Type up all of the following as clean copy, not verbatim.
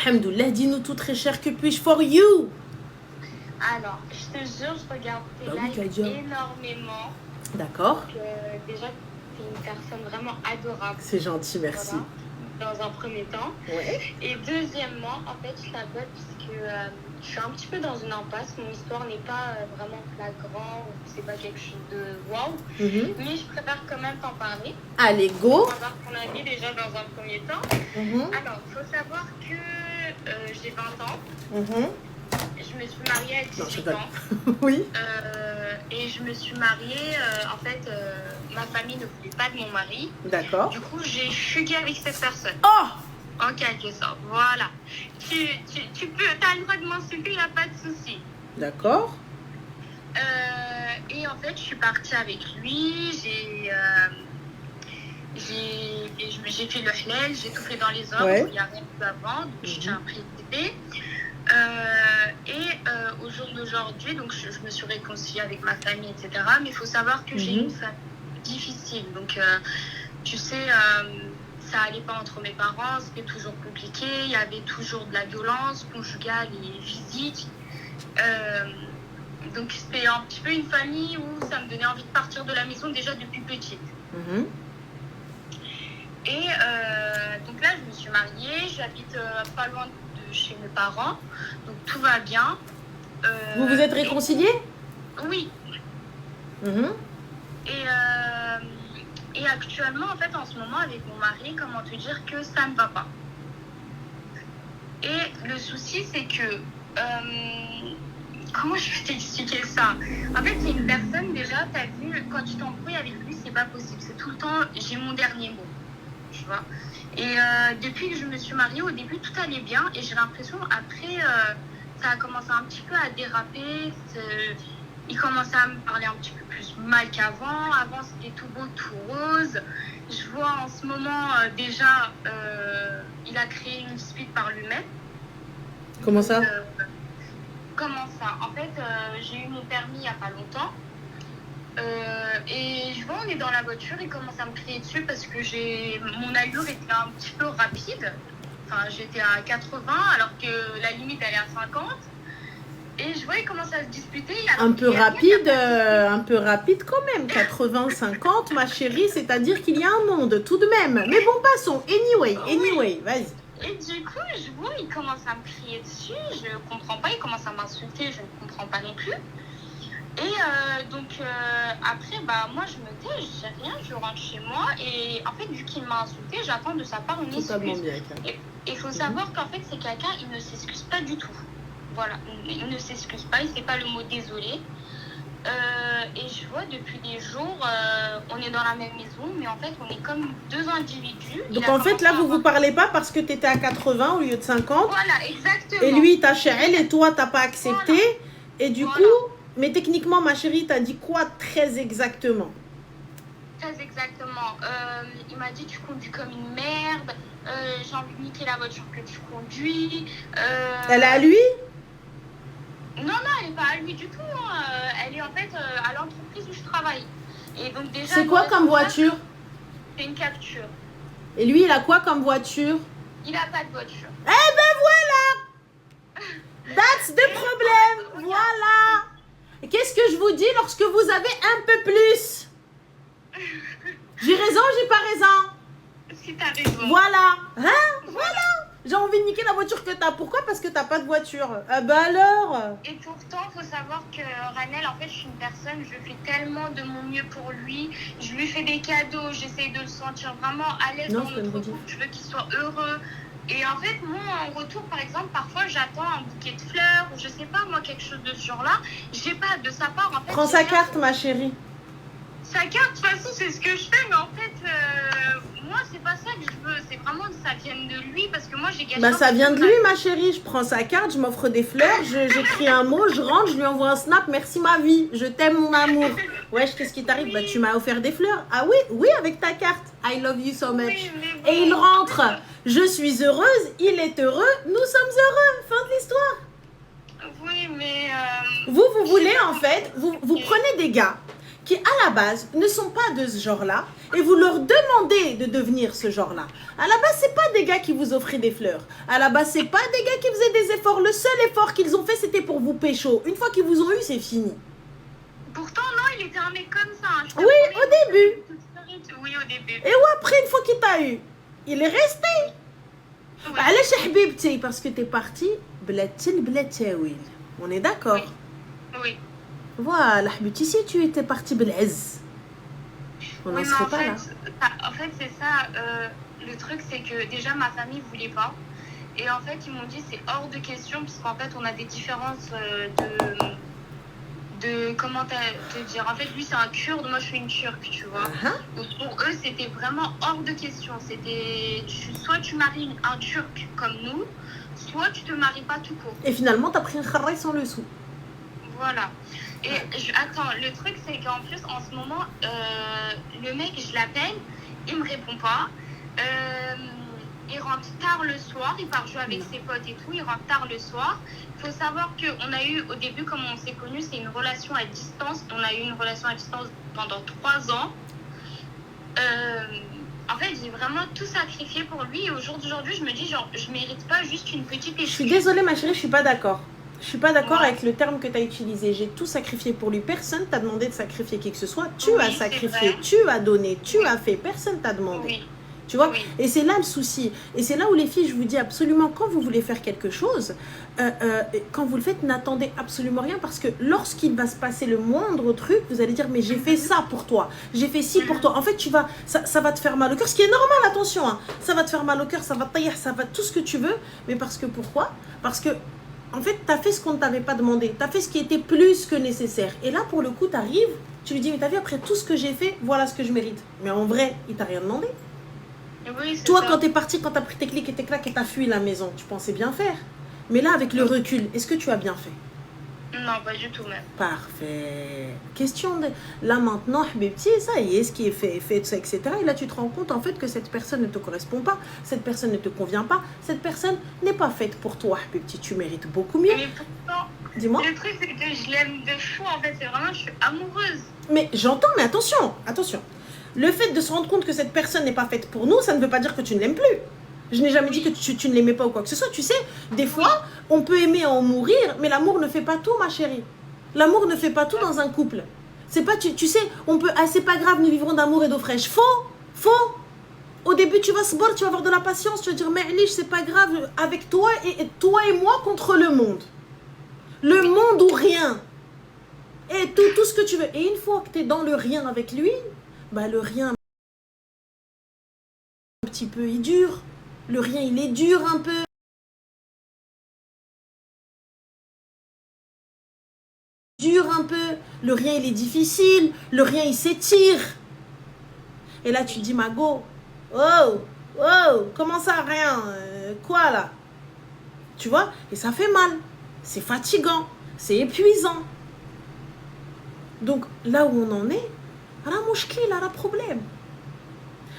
Alhamdoulilah, dis-nous tout très cher, que puis-je for you? Alors, je te jure, je regarde tes lives énormément. D'accord. Déjà, tu es une personne vraiment adorable. C'est gentil, merci. Voilà, dans un premier temps. Ouais. Et deuxièmement, en fait, je t'appelle puisque je suis un petit peu dans une impasse. Mon histoire n'est pas vraiment flagrant, c'est pas quelque chose de waouh. Mais je préfère quand même t'en parler. Allez, go. On va voir ton avis déjà dans un premier temps. Alors, il faut savoir que j'ai 20 ans. Je me suis mariée à 18 ans. Oui. Et je me suis mariée, en fait, ma famille ne voulait pas de mon mari. D'accord. Du coup, j'ai fugué avec cette personne. Oh! En quelque sorte, voilà. Tu as le droit de m'insulter, il n'y a pas de souci. D'accord. Et en fait, je suis partie avec lui, j'ai fait le halal, j'ai tout fait dans les ordres, il n'y a rien eu avant, donc je tiens à préciser. Au jour d'aujourd'hui, donc je me suis réconciliée avec ma famille, etc. Mais il faut savoir que j'ai une famille difficile. Donc, tu sais, ça allait pas entre mes parents, c'était toujours compliqué. Il y avait toujours de la violence conjugale et physique. Donc, c'était un petit peu une famille où ça me donnait envie de partir de la maison déjà depuis petite. Et donc là, je me suis mariée, j'habite pas loin de chez mes parents, donc tout va bien. Vous vous êtes réconciliés? Oui. Et actuellement, en fait, en ce moment, avec mon mari, comment te dire que ça ne va pas. Et le souci, c'est que... comment je vais t'expliquer ça? En fait, c'est une personne, déjà, t'as vu, quand tu t'embrouilles avec lui, c'est pas possible. C'est tout le temps, j'ai mon dernier mot. Tu vois. Et depuis que je me suis mariée, au début, tout allait bien. Et j'ai l'impression, après, ça a commencé un petit peu à déraper. Il commençait à me parler un petit peu plus mal qu'avant. Avant, c'était tout beau, tout rose. Je vois en ce moment, déjà, il a créé une suite par lui-même. Comment ça? Comment ça? En fait, j'ai eu mon permis il n'y a pas longtemps. Et je vois, on est dans la voiture, il commence à me crier dessus parce que mon allure était un petit peu rapide. Enfin, j'étais à 80 alors que la limite elle est à 50. Et je vois, il commence à se disputer. Un peu rapide quand même. 80, 50, ma chérie, c'est-à-dire qu'il y a un monde tout de même. Mais bon, passons. Anyway, vas-y. Et du coup, je vois, il commence à me crier dessus. Je comprends pas, il commence à m'insulter, je ne comprends pas non plus. Et donc, après, bah, moi, je me tais, je sais rien, je rentre chez moi. Et en fait, vu qu'il m'a insulté, j'attends de sa part une excuse. Et il faut savoir qu'en fait, c'est quelqu'un, il ne s'excuse pas du tout. Voilà, il ne s'excuse pas, il ne sait pas le mot désolé. Et je vois, depuis des jours, on est dans la même maison, mais en fait, on est comme deux individus. Donc, en fait, là, vous ne vous parlez pas parce que tu étais à 80 au lieu de 50. Voilà, exactement. Et lui, il t'a chéri et toi, tu n'as pas accepté. Voilà. Et du coup... Mais techniquement, ma chérie, t'as dit quoi très exactement? Très exactement. Il m'a dit, tu conduis comme une merde. J'ai envie de niquer la voiture que tu conduis. Elle est à lui? Non, elle n'est pas à lui du tout. Hein. Elle est en fait à l'entreprise où je travaille. Et donc déjà. C'est quoi comme voiture? C'est une capture. Et lui, il a quoi comme voiture? Il n'a pas de voiture. Eh ben voilà! That's the problem! Voilà! Qu'est-ce que je vous dis lorsque vous avez un peu plus? J'ai raison, j'ai pas raison? Si t'as raison. Voilà. Hein? Voilà. J'ai envie de niquer la voiture que t'as. Pourquoi? Parce que t'as pas de voiture. Ah bah alors? Et pourtant, il faut savoir que Ranel, en fait, je suis une personne, je fais tellement de mon mieux pour lui. Je lui fais des cadeaux, j'essaie de le sentir vraiment à l'aise dans notre couple. Je veux qu'il soit heureux. Et en fait, moi, en retour, par exemple, parfois, j'attends un bouquet de fleurs, ou je sais pas, moi, quelque chose de ce genre-là. J'ai pas de sa part, en fait. Prends sa carte, ma chérie. Sa carte, de toute façon, c'est ce que je fais, mais en fait, moi, c'est pas ça que je veux. C'est vraiment que ça vienne de lui, parce que moi, j'ai gagné. Bah, ça vient de lui, ma chérie. Je prends sa carte, je m'offre des fleurs, j'écris un mot, je rentre, je lui envoie un snap. Merci, ma vie. Je t'aime, mon amour. Wesh, qu'est-ce qui t'arrive? Bah, tu m'as offert des fleurs. Ah oui, avec ta carte. I love you so much. Oui, bon, et il rentre. Je suis heureuse, il est heureux, nous sommes heureux. Fin de l'histoire. Oui, mais... Vous voulez, en fait, vous prenez des gars qui, à la base, ne sont pas de ce genre-là, et vous leur demandez de devenir ce genre-là. À la base, c'est pas des gars qui vous offraient des fleurs. À la base, c'est pas des gars qui faisaient des efforts. Le seul effort qu'ils ont fait, c'était pour vous pécho. Une fois qu'ils vous ont eu, c'est fini. Pourtant, non, il était un mec comme ça. Hein. Oui, au début. Oui, au début. Et après, une fois qu'il t'a eu, il est resté. Oui. علاش حبيبتي parce que t'es parti بلا تل بلا تاويل. On est d'accord. Oui. Voilà, حبيبتي, si tu étais parti بالعز. On n'en Oui, mais serait en pas fait, là. en fait, c'est ça. Le truc, c'est que déjà, ma famille voulait pas. Et en fait, ils m'ont dit c'est hors de question, puisqu'en fait, on a des différences de comment te dire. En fait, lui, c'est un Kurde, moi, je suis une Turque, tu vois. Donc, pour eux, c'était vraiment hors de question. C'était soit tu maries un Turc comme nous, soit tu te maries pas tout court. Et finalement, t'as pris un kharray sans le sou. Voilà. Et attends, le truc, c'est qu'en plus, en ce moment, le mec, je l'appelle, il me répond pas. Il rentre tard le soir, il part jouer avec ses potes et tout, il rentre tard le soir. Il faut savoir qu'on a eu, au début, comme on s'est connus, c'est une relation à distance. On a eu une relation à distance pendant 3 ans. En fait, j'ai vraiment tout sacrifié pour lui. Et au jour d'aujourd'hui, je me dis, genre, je mérite pas juste une petite excuse. Je suis désolée, ma chérie, je suis pas d'accord. Je suis pas d'accord avec le terme que tu as utilisé. J'ai tout sacrifié pour lui. Personne t'a demandé de sacrifier qui que ce soit. Tu as sacrifié, tu as donné, tu as fait. Personne t'a demandé. Oui. Tu vois, Oui. et c'est là le souci. Et c'est là où les filles, je vous dis absolument, quand vous voulez faire quelque chose, quand vous le faites, n'attendez absolument rien, parce que lorsqu'il va se passer le moindre truc, vous allez dire, mais j'ai fait ça pour toi, j'ai fait ci pour toi. En fait, ça va te faire mal au cœur, ce qui est normal, attention, hein. Ça va te faire mal au cœur, ça va te tailler, ça va tout ce que tu veux, mais parce que pourquoi? Parce que en fait, tu as fait ce qu'on ne t'avait pas demandé, tu as fait ce qui était plus que nécessaire. Et là, pour le coup, tu arrives, tu lui dis, mais t'as vu, après tout ce que j'ai fait, voilà ce que je mérite. Mais en vrai, il t'a rien demandé. Oui, Toi, ça. quand t'es parti, quand t'as pris tes clics et tes claques et t'as fui la maison, tu pensais bien faire. Mais là, avec le recul, est-ce que tu as bien fait? Non, pas du tout même. Parfait. Question de... Là, maintenant, Habibti, ça y est, ce qui est fait est fait, tout ça, etc. Et là, tu te rends compte, en fait, que cette personne ne te correspond pas, cette personne ne te convient pas, cette personne n'est pas faite pour toi, Habibti. Tu mérites beaucoup mieux. Mais pourtant, Dis-moi. le truc, c'est que je l'aime de fou, en fait. C'est vraiment, je suis amoureuse. Mais j'entends, mais attention, attention. Le fait de se rendre compte que cette personne n'est pas faite pour nous, ça ne veut pas dire que tu ne l'aimes plus. Je n'ai jamais dit que tu ne l'aimais pas ou quoi que ce soit. Tu sais, des fois, on peut aimer en mourir, mais l'amour ne fait pas tout, ma chérie. L'amour ne fait pas tout dans un couple. C'est pas, tu sais, on peut, ah, c'est pas grave, nous vivrons d'amour et d'eau fraîche. Faux. Au début, tu vas se boire, tu vas avoir de la patience, tu vas dire, mais Elich, c'est pas grave, avec toi et moi contre le monde. Le monde ou rien. Et tout ce que tu veux. Et une fois que tu es dans le rien avec lui, bah le rien un petit peu il dure, le rien il est dur un peu, le rien il est difficile, le rien il s'étire. Et là tu te dis Mago, comment ça rien, quoi là? Tu vois? Et ça fait mal, c'est fatigant, c'est épuisant. Donc là où on en est, la mouchkil, la problème.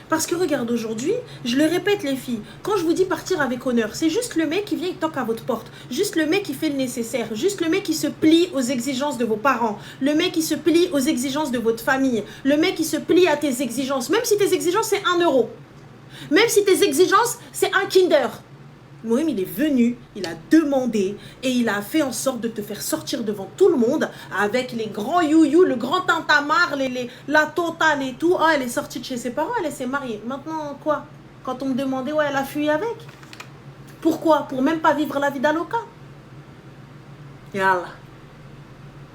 Parce que regarde, aujourd'hui, je le répète les filles, quand je vous dis partir avec honneur, c'est juste le mec qui vient et toque à votre porte, juste le mec qui fait le nécessaire, juste le mec qui se plie aux exigences de vos parents, le mec qui se plie aux exigences de votre famille, le mec qui se plie à tes exigences, même si tes exigences c'est 1 euro, même si tes exigences c'est un Kinder. Moïm, il est venu, il a demandé et il a fait en sorte de te faire sortir devant tout le monde avec les grands you-you, le grand tintamarre, la totale et tout. Ah, elle est sortie de chez ses parents, elle s'est mariée. Maintenant, quoi? Quand on me demandait, ouais, elle a fui avec. Pourquoi? Pour même pas vivre la vie d'Aloca. Yallah.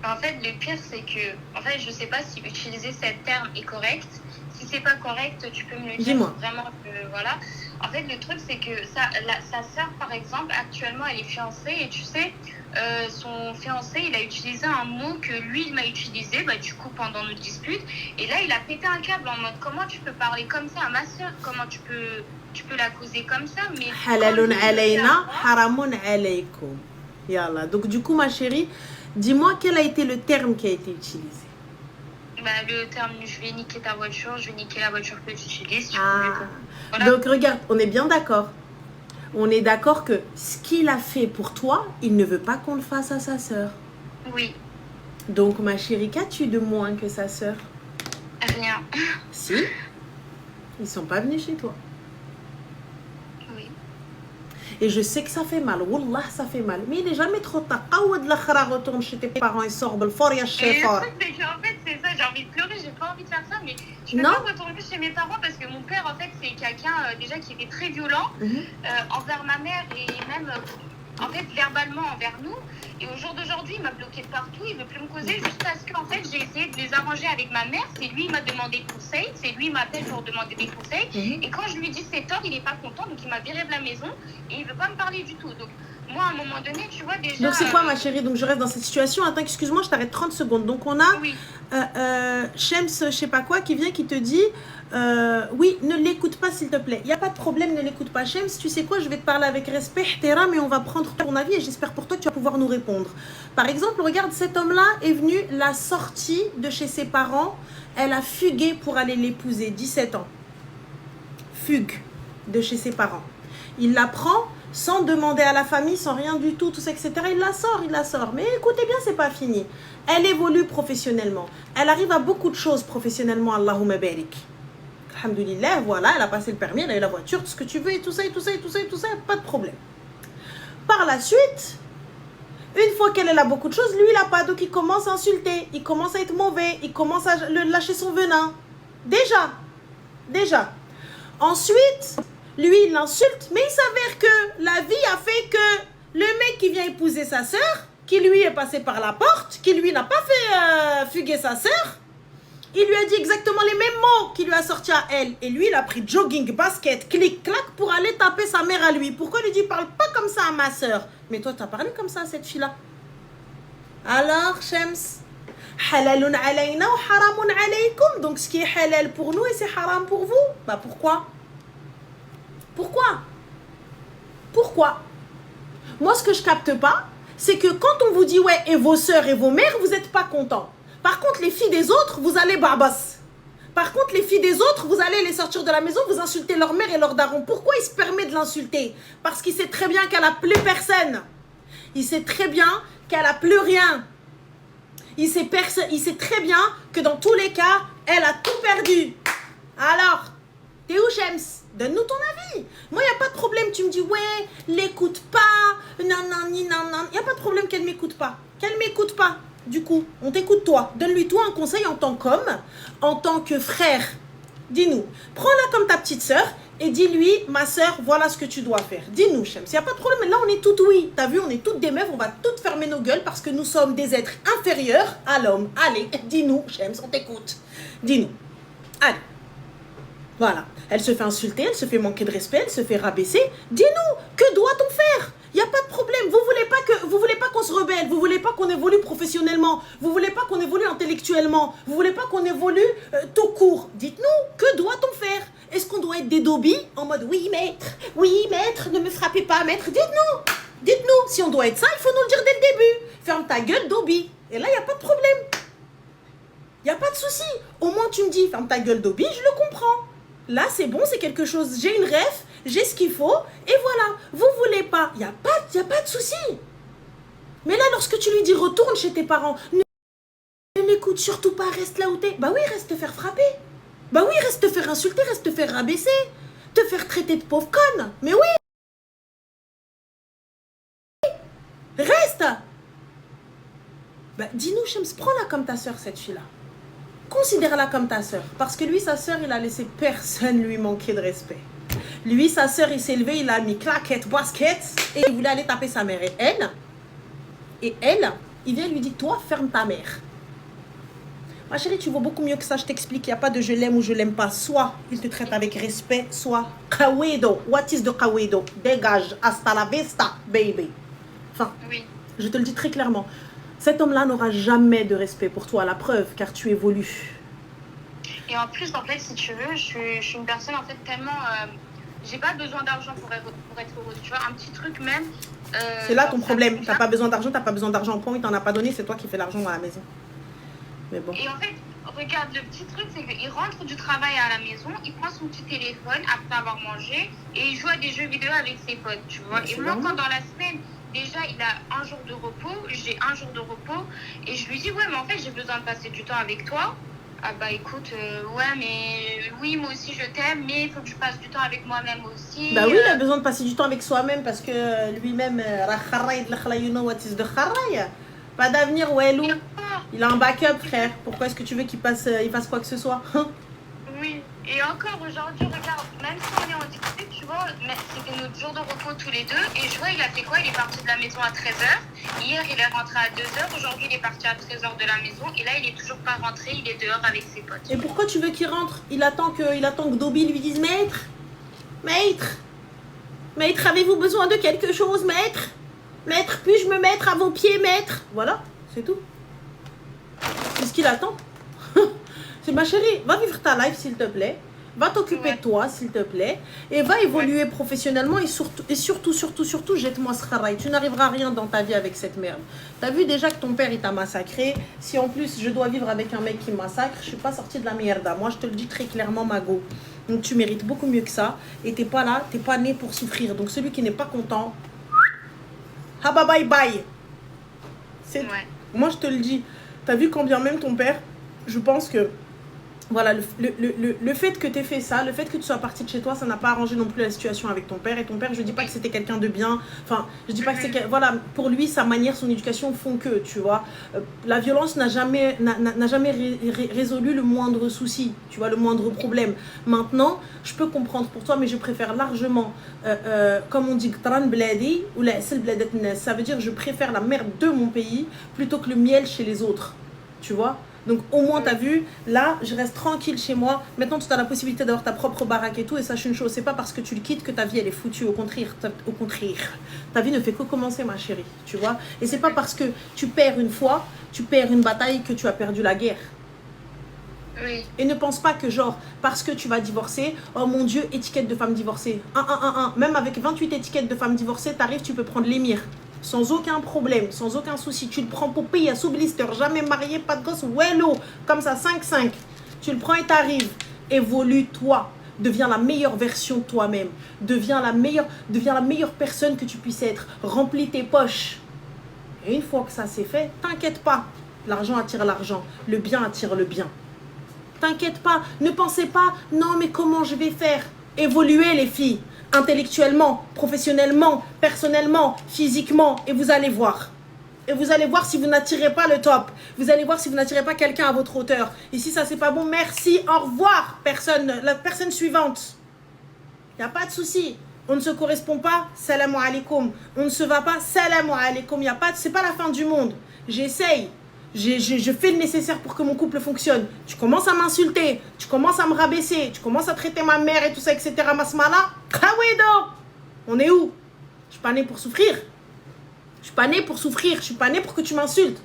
En fait, le pire, c'est que, en fait, je sais pas si utiliser ce terme est correct. Si c'est pas correct, tu peux me le dire. Dis-moi. Vraiment, voilà. En fait, le truc, c'est que sa sœur, par exemple, actuellement, elle est fiancée et tu sais, son fiancé, il a utilisé un mot que lui, il m'a utilisé, bah, du coup, pendant notre dispute. Et là, il a pété un câble en mode, comment tu peux parler comme ça à ma sœur? Comment tu peux l'accuser comme ça? Mais Halalun alayna, haramun alaykum. Yallah. Donc, du coup, ma chérie, dis-moi quel a été le terme qui a été utilisé. Bah, le terme je vais niquer ta voiture, je vais niquer la voiture que tu utilises. Voilà. Donc regarde, on est bien d'accord. On est d'accord que ce qu'il a fait pour toi, il ne veut pas qu'on le fasse à sa sœur. Oui. Donc, ma chérie, qu'as-tu de moins que sa sœur? Rien. Si, ils sont pas venus chez toi. Oui. Et je sais que ça fait mal. Wallah, ça fait mal. Mais il n'est jamais trop tard. Aouad l'akhra retourne chez tes parents et sort belfort ya Et chefar. le truc, c'est qu'en fait, c'est ça, j'ai envie de pleurer, j'ai pas envie de faire ça, mais je peux Non. pas retourner chez mes parents parce que mon père, en fait, c'est quelqu'un déjà qui était très violent envers ma mère et même, en fait, verbalement envers nous. Et au jour d'aujourd'hui, il m'a bloqué de partout, il veut plus me causer jusqu'à ce qu'en fait, j'ai essayé de les arranger avec ma mère. C'est lui qui m'a demandé conseil, c'est lui qui m'appelle pour demander des conseils. Et quand je lui dis c'est tort, il est pas content, donc il m'a viré de la maison et il veut pas me parler du tout. Donc, moi, à un moment donné, tu vois, déjà... Donc c'est quoi ma chérie? Donc je reste dans cette situation. Attends, excuse-moi, je t'arrête 30 secondes. Donc on a Oui. Shems, je sais pas quoi, qui vient, qui te dit oui, ne l'écoute pas s'il te plaît. Il n'y a pas de problème, ne l'écoute pas. Shems, tu sais quoi, je vais te parler avec respect, Tera, mais on va prendre ton avis et j'espère pour toi que tu vas pouvoir nous répondre. Par exemple, regarde, cet homme-là est venu, la sortie de chez ses parents, elle a fugué pour aller l'épouser, 17 ans. Fugue de chez ses parents. Il la prend sans demander à la famille, sans rien du tout, tout ça, etc. Il la sort. Mais écoutez bien, c'est pas fini. Elle évolue professionnellement. Elle arrive à beaucoup de choses professionnellement, Allahumma barik. Alhamdulillah, voilà, elle a passé le permis, elle a eu la voiture, tout ce que tu veux, et tout ça, pas de problème. Par la suite, une fois qu'elle a beaucoup de choses, lui, il n'a pas, donc il commence à insulter, il commence à être mauvais, il commence à lâcher son venin. Déjà. Ensuite, lui, il l'insulte, mais il s'avère que la vie a fait que le mec qui vient épouser sa sœur, qui lui est passé par la porte, qui lui n'a pas fait fuguer sa sœur, il lui a dit exactement les mêmes mots qu'il lui a sorti à elle. Et lui, il a pris jogging, basket, clic, clac pour aller taper sa mère à lui. Pourquoi il lui dit, parle pas comme ça à ma sœur? Mais toi, tu as parlé comme ça à cette fille-là. Alors, Shems, halalun alayna ou haramun alaykum. Donc, ce qui est halal pour nous et c'est haram pour vous. Bah, pourquoi? Moi, ce que je capte pas, c'est que quand on vous dit, ouais, et vos sœurs et vos mères, vous n'êtes pas contents. Par contre, les filles des autres, vous allez barbas. Par contre, les filles des autres, vous allez les sortir de la maison, vous insultez leur mère et leur daron. Pourquoi il se permet de l'insulter? Parce qu'il sait très bien qu'elle n'a plus personne. Il sait très bien qu'elle n'a plus rien. Il sait très bien que dans tous les cas, elle a tout perdu. Alors, t'es où, Shems? Donne-nous ton avis. Moi, il n'y a pas de problème. Tu me dis, ouais, l'écoute pas. Non. Il n'y a pas de problème qu'elle ne m'écoute pas. Qu'elle ne m'écoute pas. Du coup, on t'écoute toi. Donne-lui toi un conseil en tant qu'homme, en tant que frère. Dis-nous. Prends-la comme ta petite sœur et dis-lui, ma sœur, voilà ce que tu dois faire. Dis-nous, Shems. Il n'y a pas de problème. Là, on est toutes oui. T'as vu, on est toutes des meufs. On va toutes fermer nos gueules parce que nous sommes des êtres inférieurs à l'homme. Allez, dis-nous, Shems, on t'écoute. Dis-nous. Allez. Voilà. Elle se fait insulter, elle se fait manquer de respect, elle se fait rabaisser. Dis-nous, que doit-on faire? Il n'y a pas de problème. Vous voulez pas qu'on se rebelle. Vous voulez pas qu'on évolue professionnellement. Vous voulez pas qu'on évolue intellectuellement. Vous voulez pas qu'on évolue tout court. Dites-nous, que doit-on faire? Est-ce qu'on doit être des dobis en mode oui maître, ne me frappez pas maître? Dites-nous. Si on doit être ça, il faut nous le dire dès le début. Ferme ta gueule, dobi. Et là, il n'y a pas de problème. Il n'y a pas de souci. Au moins, tu me dis, ferme ta gueule, dobi, je le comprends. Là, c'est bon, c'est quelque chose. J'ai une ref, j'ai ce qu'il faut, et voilà. Vous voulez pas, il n'y a pas de souci. Mais là, lorsque tu lui dis retourne chez tes parents, ne l'écoute surtout pas, reste là où t'es. Bah oui, reste te faire frapper. Bah oui, reste te faire insulter, reste te faire rabaisser, te faire traiter de pauvre conne. Mais oui. Reste. Bah dis-nous, Shems, prends-la comme ta soeur, cette fille-là. Considère-la comme ta sœur. Parce que lui, sa sœur, il a laissé personne lui manquer de respect. Lui, sa sœur, il s'est levé, il a mis claquette, basket, et il voulait aller taper sa mère. Et elle, il vient lui dire, toi, ferme ta mère. Ma chérie, tu vaux beaucoup mieux que ça, je t'explique. Il n'y a pas de je l'aime ou je l'aime pas. Soit il te traite avec respect, soit kawedo. What is the kawedo? Dégage. Hasta la vista, baby. Enfin, oui. Je te le dis très clairement. Cet homme-là n'aura jamais de respect pour toi, la preuve, car tu évolues. Et en plus, en fait, si tu veux, je suis une personne, en fait, tellement... j'ai pas besoin d'argent pour être heureuse, tu vois, un petit truc même... c'est là ton problème. T'as pas besoin d'argent, point, il t'en a pas donné, c'est toi qui fais l'argent dans la maison. Mais bon. Et en fait, regarde, le petit truc, c'est qu'il rentre du travail à la maison, il prend son petit téléphone après avoir mangé, et il joue à des jeux vidéo avec ses potes, tu vois. Et moi, quand dans la semaine... déjà, il a un jour de repos, j'ai un jour de repos. Et je lui dis, ouais, mais en fait, j'ai besoin de passer du temps avec toi. Ah bah écoute, ouais, mais oui, moi aussi je t'aime, mais il faut que je passe du temps avec moi-même aussi. Bah oui, il a besoin de passer du temps avec soi-même parce que lui-même, you know what is the kharray. Pas d'avenir, Walou. Il a un backup, frère. Pourquoi est-ce que tu veux qu'il fasse quoi que ce soit? Oui, et encore aujourd'hui, regarde, même si on est en discussion, tu vois, c'était notre jour de repos tous les deux. Et je vois, il a fait quoi? Il est parti de la maison à 13h. Hier, il est rentré à 2h. Aujourd'hui, il est parti à 13h de la maison. Et là, il est toujours pas rentré. Il est dehors avec ses potes. Et pourquoi tu veux qu'il rentre? Il attend que Dobby lui dise maître, maître, avez-vous besoin de quelque chose, maître? Maître, puis-je me mettre à vos pieds, maître? Voilà, c'est tout. C'est ce qu'il attend. C'est ma chérie, va vivre ta life s'il te plaît. Va t'occuper de toi s'il te plaît. Et va évoluer professionnellement et surtout, jette-moi ce travail. Tu n'arriveras à rien dans ta vie avec cette merde. T'as vu déjà que ton père il t'a massacré. Si en plus je dois vivre avec un mec qui me massacre, je suis pas sortie de la merde. Moi je te le dis très clairement, Mago. Donc tu mérites beaucoup mieux que ça. Et t'es pas là, t'es pas né pour souffrir. Donc celui qui n'est pas content, ah bah bye bye. Moi je te le dis. T'as vu quand bien même ton père, je pense que voilà, le fait que tu aies fait ça, le fait que tu sois partie de chez toi, ça n'a pas arrangé non plus la situation avec ton père. Et ton père, je dis pas que c'était quelqu'un de bien. Enfin, je dis pas que c'est... Voilà, pour lui, sa manière, son éducation font que, tu vois. La violence n'a jamais résolu le moindre souci, tu vois, le moindre problème. Maintenant, je peux comprendre pour toi, mais je préfère largement, comme on dit, ça veut dire je préfère la merde de mon pays plutôt que le miel chez les autres, tu vois. Donc au moins t'as vu, là je reste tranquille chez moi. Maintenant tu as la possibilité d'avoir ta propre baraque et tout. Et sache une chose, c'est pas parce que tu le quittes que ta vie elle est foutue. Au contraire, ta vie ne fait que commencer, ma chérie, tu vois. Et c'est pas parce que tu perds une fois, tu perds une bataille, que tu as perdu la guerre. Oui. Et ne pense pas que genre parce que tu vas divorcer, oh mon Dieu, étiquette de femme divorcée, même avec 28 étiquettes de femmes divorcées, t'arrives, tu peux prendre l'émir sans aucun problème, sans aucun souci. Tu le prends pour payer à sous blister, jamais marié, pas de gosse, wello, comme ça, 5-5. Tu le prends et t'arrives. Évolue-toi. Deviens la meilleure version de toi-même. Deviens la meilleure personne que tu puisses être. Remplis tes poches. Et une fois que ça c'est fait, t'inquiète pas. L'argent attire l'argent. Le bien attire le bien. T'inquiète pas. Ne pensez pas, non mais comment je vais faire? Évoluez les filles. Intellectuellement, professionnellement, personnellement, physiquement, et vous allez voir. Et vous allez voir si vous n'attirez pas le top. Vous allez voir si vous n'attirez pas quelqu'un à votre hauteur. Et si ça c'est pas bon, merci, au revoir, la personne suivante. Il n'y a pas de souci. On ne se correspond pas, salam alaikum. On ne se va pas, salam alaikum. C'est pas la fin du monde. J'essaye. Je fais le nécessaire pour que mon couple fonctionne. Tu commences à m'insulter, tu commences à me rabaisser, tu commences à traiter ma mère et tout ça, etc. Masmala, on est où? Je suis pas née pour souffrir. Je suis pas née pour souffrir. Je suis pas née pour que tu m'insultes.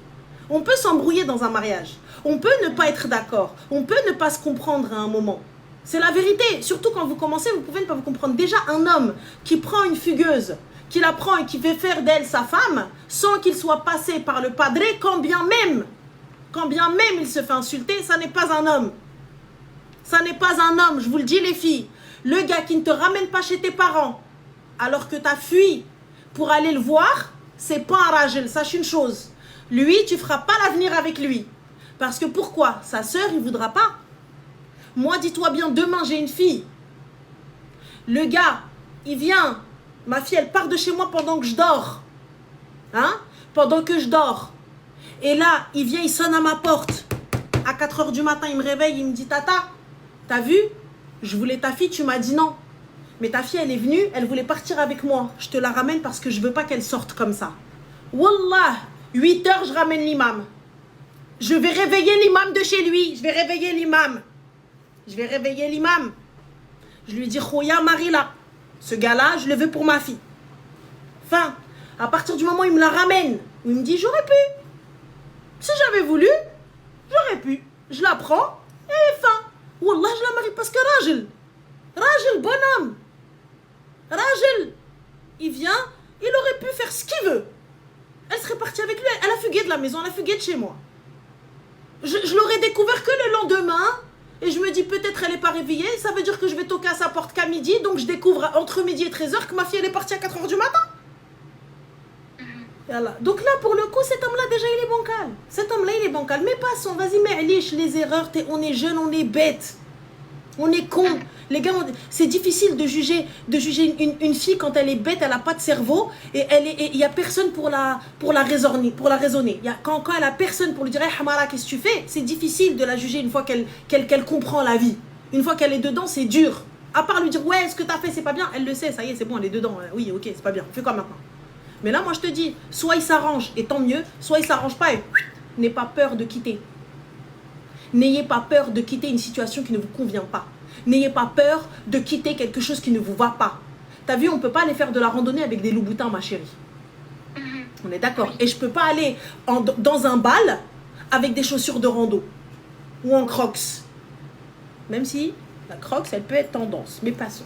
On peut s'embrouiller dans un mariage. On peut ne pas être d'accord. On peut ne pas se comprendre à un moment. C'est la vérité. Surtout quand vous commencez, vous pouvez ne pas vous comprendre. Déjà, un homme qui prend une fugueuse, qui la prend et qui fait faire d'elle sa femme, sans qu'il soit passé par le padre, quand bien même il se fait insulter, ça n'est pas un homme. Ça n'est pas un homme, je vous le dis les filles. Le gars qui ne te ramène pas chez tes parents, alors que tu as fui pour aller le voir, c'est pas un ragel, sache une chose. Lui, tu feras pas l'avenir avec lui. Parce que pourquoi? Sa sœur, il voudra pas. Moi, dis-toi bien, demain, j'ai une fille. Le gars, il vient. Ma fille, elle part de chez moi pendant que je dors. Hein? Pendant que je dors. Et là, il vient, il sonne à ma porte. À 4h du matin, il me réveille, il me dit, Tata, t'as vu? Je voulais ta fille, tu m'as dit non. Mais ta fille, elle est venue, elle voulait partir avec moi. Je te la ramène parce que je veux pas qu'elle sorte comme ça. Wallah, 8h, je ramène l'imam. Je vais réveiller l'imam de chez lui. Je vais réveiller l'imam. Je lui dis, Khoya Marila. Ce gars-là, je le veux pour ma fille. Enfin, à partir du moment où il me la ramène, où il me dit, j'aurais pu. Si j'avais voulu, j'aurais pu. Je la prends et fin. Wallah, je la marie parce que Rajel, bonhomme. Rajel, il vient, il aurait pu faire ce qu'il veut. Elle serait partie avec lui, elle a fugué de la maison, elle a fugué de chez moi. Je l'aurais découvert que le lendemain. Et je me dis, peut-être elle n'est pas réveillée. Ça veut dire que je vais toquer à sa porte qu'à midi. Donc je découvre entre midi et 13h que ma fille elle est partie à 4h du matin. Voilà. Donc là, pour le coup, cet homme-là, déjà, il est bancal. Cet homme-là, il est bancal. Mais passons, vas-y, mais liche les erreurs. On est jeune, on est bête. On est con. Les gars, c'est difficile de juger une fille quand elle est bête, elle n'a pas de cerveau, et il n'y a personne pour la raisonner. Quand elle a personne pour lui dire, hey, Hamara, qu'est-ce que tu fais? C'est difficile de la juger une fois qu'elle comprend la vie. Une fois qu'elle est dedans, c'est dur. À part lui dire, ouais, ce que tu as fait, c'est pas bien. Elle le sait, ça y est, c'est bon, elle est dedans. Oui, ok, c'est pas bien. Fais quoi maintenant? Mais là, moi, je te dis, soit il s'arrange, et tant mieux, soit il s'arrange pas, et n'ayez pas peur de quitter. N'ayez pas peur de quitter une situation qui ne vous convient pas. N'ayez pas peur de quitter quelque chose qui ne vous va pas. T'as vu, on ne peut pas aller faire de la randonnée avec des loups-boutins, ma chérie. On est d'accord. Et je ne peux pas aller dans un bal avec des chaussures de rando. Ou en crocs. Même si la crocs, elle peut être tendance. Mais passons.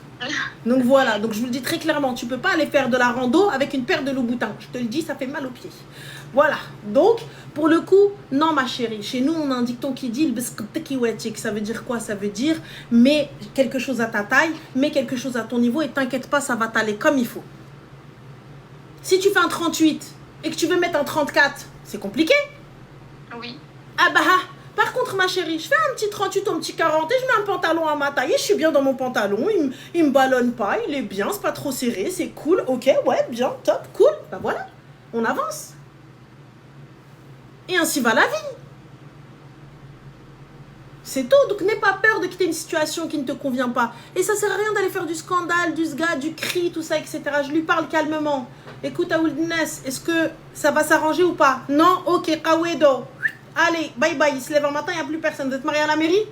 Donc voilà, donc je vous le dis très clairement, tu ne peux pas aller faire de la rando avec une paire de loups-boutins. Je te le dis, ça fait mal aux pieds. Voilà, donc pour le coup, non ma chérie, chez nous on a un dicton qui dit ça veut dire quoi? Ça veut dire mets quelque chose à ta taille, mets quelque chose à ton niveau et t'inquiète pas, ça va t'aller comme il faut. Si tu fais un 38 et que tu veux mettre un 34, c'est compliqué. Oui. Ah bah, par contre ma chérie, je fais un petit 38 ou un petit 40 et je mets un pantalon à ma taille et je suis bien dans mon pantalon, il me ballonne pas, il est bien, c'est pas trop serré, c'est cool, ok, ouais, bien, top, cool, bah voilà, on avance. Et ainsi va la vie. C'est tout. Donc n'aie pas peur de quitter une situation qui ne te convient pas. Et ça sert à rien d'aller faire du scandale, du sga, du cri, tout ça, etc. Je lui parle calmement. Écoute, Aouldnes, est-ce que ça va s'arranger ou pas? Non? Ok, Kawedo. Allez, bye bye. Il se lève un matin, il n'y a plus personne. Vous êtes mariés à la mairie?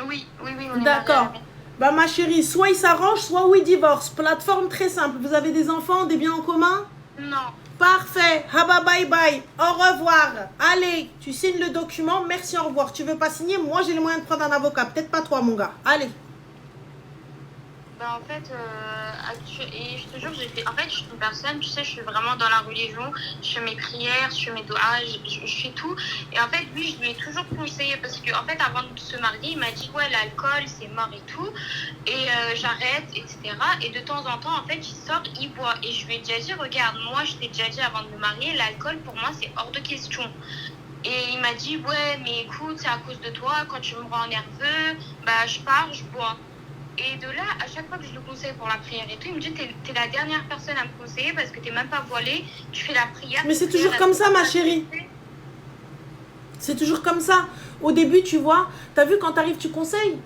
Oui, on est d'accord. Bah ma chérie, soit il s'arrange, soit oui, divorce. Plateforme très simple. Vous avez des enfants, des biens en commun? Non. Parfait, haba bye bye, au revoir. Allez, tu signes le document, merci, au revoir. Tu veux pas signer? Moi j'ai les moyens de prendre un avocat, peut-être pas toi mon gars. Allez. Ben, en fait, et je te jure, en fait, je suis une personne, tu sais, je suis vraiment dans la religion, je fais mes prières, je fais mes doigts, je fais tout. Et en fait, lui, je lui ai toujours conseillé, parce qu'en fait, avant de se marier, il m'a dit, ouais, l'alcool, c'est mort et tout, et j'arrête, etc. Et de temps en temps, en fait, il sort, il boit. Et je lui ai déjà dit, regarde, moi, je t'ai déjà dit avant de me marier, l'alcool, pour moi, c'est hors de question. Et il m'a dit, ouais, mais écoute, c'est à cause de toi, quand tu me rends nerveux, bah, je pars, je bois. Et de là, à chaque fois que je le conseille pour la prière et tout, il me dit, t'es la dernière personne à me conseiller parce que t'es même pas voilée, tu fais la prière. Mais c'est toujours comme ça, ma chérie. C'est toujours comme ça. Au début, tu vois, t'as vu, quand t'arrives, tu conseilles.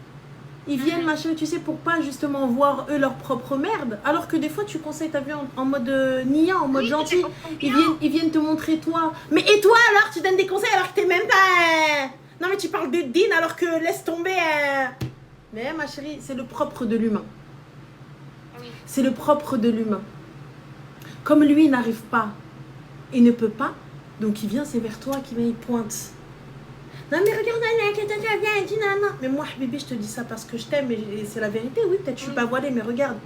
Ils viennent, ma chérie, tu sais, pour pas justement voir eux leur propre merde. Alors que des fois, tu conseilles, t'as vu, en mode nia, en mode gentil. Ils viennent te montrer toi. Mais et toi, alors, tu donnes des conseils alors que t'es même pas... Non, mais tu parles de din alors que laisse tomber... Mais ma chérie, c'est le propre de l'humain. Oui. C'est le propre de l'humain. Comme lui, il n'arrive pas, il ne peut pas, donc il vient, c'est vers toi qu'il il pointe. Non mais regarde, viens, dis non. Mais moi, bébé, je te dis ça parce que je t'aime et c'est la vérité. Oui, peut-être je suis pas voilée, mais regarde.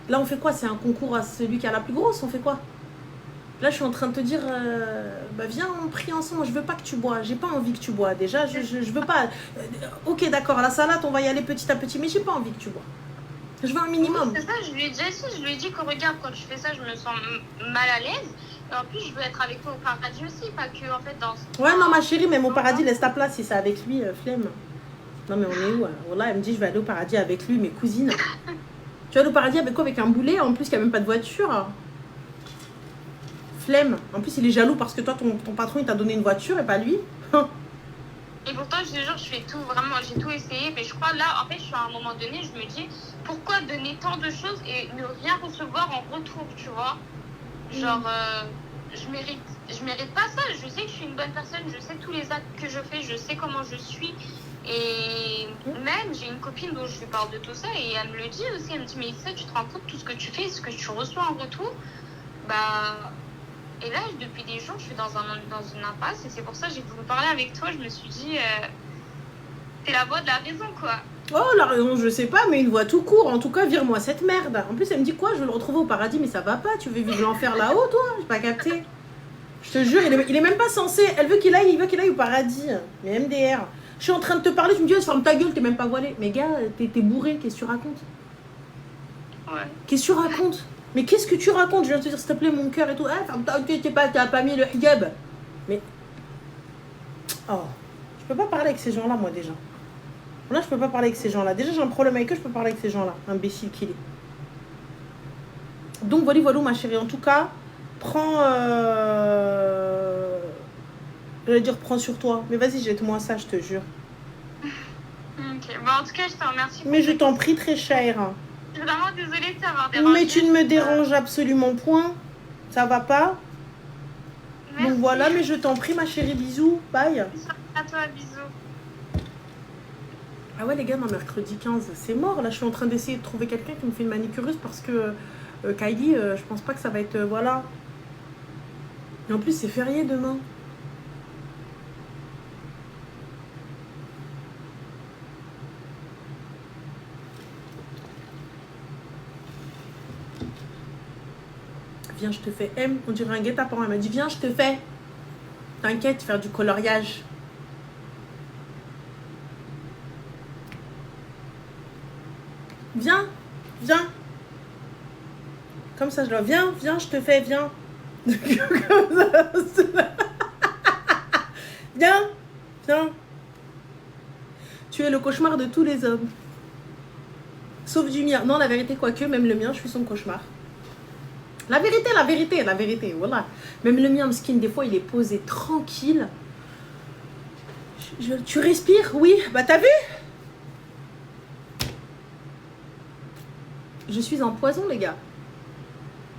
Là, on fait quoi? C'est un concours à celui qui a la plus grosse, on fait quoi? Là, je suis en train de te dire, bah viens, on prie ensemble. Je veux pas que tu bois. J'ai pas envie que tu bois. Déjà, je veux pas. Ok, d'accord, la salade, on va y aller petit à petit, mais j'ai pas envie que tu bois. Je veux un minimum. Oui, c'est ça, je lui ai dit je lui ai dit que regarde, quand tu fais ça, je me sens mal à l'aise. Et en plus, je veux être avec toi au paradis aussi, pas que en fait dans. Ouais, non, ma chérie, mais mon paradis, laisse ta place si c'est avec lui, flemme. Non, mais on est où? Voilà, elle me dit, je vais aller au paradis avec lui, mes cousines. Tu vas aller au paradis avec quoi? Avec un boulet, en plus, qu'il n'y a même pas de voiture. Flemme. En plus, il est jaloux parce que toi, ton patron, il t'a donné une voiture et pas lui. Et pourtant, je te jure, je fais tout, vraiment, j'ai tout essayé. Mais je crois, là, en fait, je suis à un moment donné, je me dis, pourquoi donner tant de choses et ne rien recevoir en retour, tu vois? Genre, je mérite pas ça. Je sais que je suis une bonne personne, je sais tous les actes que je fais, je sais comment je suis. Et même, j'ai une copine dont je lui parle de tout ça et elle me le dit aussi. Elle me dit, mais ça, tu te rends compte de tout ce que tu fais, ce que tu reçois en retour? Bah... Et là, depuis des jours, je suis dans une impasse et c'est pour ça que j'ai voulu parler avec toi. Je me suis dit, t'es la voix de la raison, quoi. Oh, la raison, je sais pas, mais une voix tout court. En tout cas, vire-moi cette merde. En plus, elle me dit quoi? Je veux le retrouver au paradis, mais ça va pas. Tu veux vivre l'enfer là-haut, toi? J'ai pas capté. Je te jure, il est même pas censé. Il veut qu'il aille au paradis. Mais MDR. Je suis en train de te parler, tu me dis, ferme ta gueule, t'es même pas voilée. Mais gars, t'es bourré, qu'est-ce que tu racontes? Ouais. Qu'est-ce que tu racontes? Mais qu'est-ce que tu racontes? Je viens de te dire, s'il te plaît, mon cœur et tout. Ah, t'as pas mis le hijab. Mais. Oh. Je peux pas parler avec ces gens-là, moi, déjà. Là, je peux pas parler avec ces gens-là. Déjà, j'ai un problème avec eux, je peux parler avec ces gens-là. Imbécile qu'il est. Donc, voilà, ma chérie. En tout cas, prends. J'allais dire, prends sur toi. Mais vas-y, jette-moi ça, je te jure. Ok. Bon, en tout cas, je te remercie. Mais je t'en prie, très cher. Je suis vraiment désolée de t'avoir dérangé. Mais tu ne me déranges absolument point. Ça va pas? Merci. Donc voilà, mais je t'en prie, ma chérie. Bisous. Bye. À toi, bisous. Ah ouais, les gars, non, mercredi 15, c'est mort. Là, je suis en train d'essayer de trouver quelqu'un qui me fait une manicureuse parce que Kylie, je pense pas que ça va être... voilà. Et en plus, c'est férié demain. Viens, je te fais. M, on dirait un guet-apens. Elle m'a dit, viens, je te fais. T'inquiète, faire du coloriage. Viens, viens. Comme ça, je dois. Viens, viens, je te fais, viens. Viens, viens. Tu es le cauchemar de tous les hommes. Sauf du mien. Non, la vérité, quoique, même le mien, je suis son cauchemar. La vérité, voilà. Même le mien, skin, des fois, il est posé tranquille. Tu respires? Oui. Bah, t'as vu? Je suis un poison, les gars.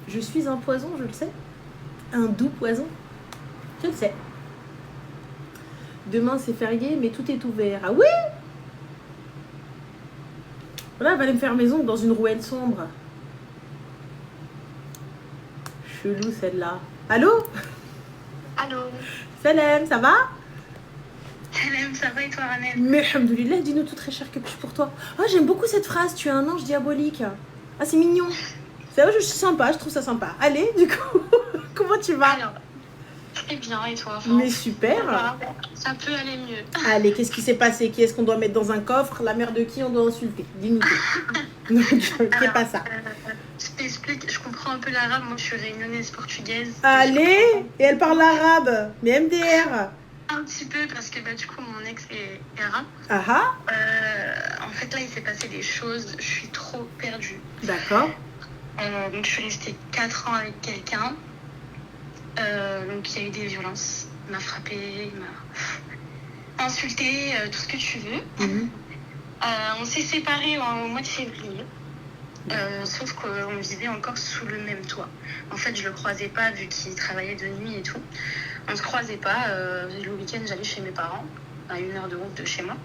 Je suis un poison, je le sais. Un doux poison. Je le sais. Demain, c'est férié, mais tout est ouvert. Ah oui? Voilà, elle va aller me faire maison dans une ruelle sombre. Chelou, celle-là. Allô? Allô? Salam, ça va? Salam, ça va et toi, Ranel? Mais alhamdoulilah, dis-nous tout très cher que je suis pour toi. Ah, j'aime beaucoup cette phrase, tu es un ange diabolique. Ah, c'est mignon. C'est vrai, je suis sympa, je trouve ça sympa. Allez, du coup, comment tu vas? Alors, très bien, et toi? Enfin, mais super. Ça peut aller mieux. Allez, qu'est-ce qui s'est passé? Qui est-ce qu'on doit mettre dans un coffre? La mère de qui on doit insulter? Dis-nous tout. Donc, c'est pas ça. Je t'explique, je comprends un peu l'arabe. Moi, je suis réunionnaise portugaise. Allez, et elle parle arabe. Mais MDR. Un petit peu, parce que du coup, mon ex est arabe. Ah ah. En fait, là, il s'est passé des choses. Je suis trop perdue. D'accord. Donc, je suis restée 4 ans avec quelqu'un. Donc, il y a eu des violences. Il m'a frappée, il m'a insulté, tout ce que tu veux. On s'est séparés au mois de février. Sauf qu'on vivait encore sous le même toit. En fait, je le croisais pas vu qu'il travaillait de nuit et tout. On se croisait pas. Le week-end, j'allais chez mes parents, à 1 heure de route de chez moi.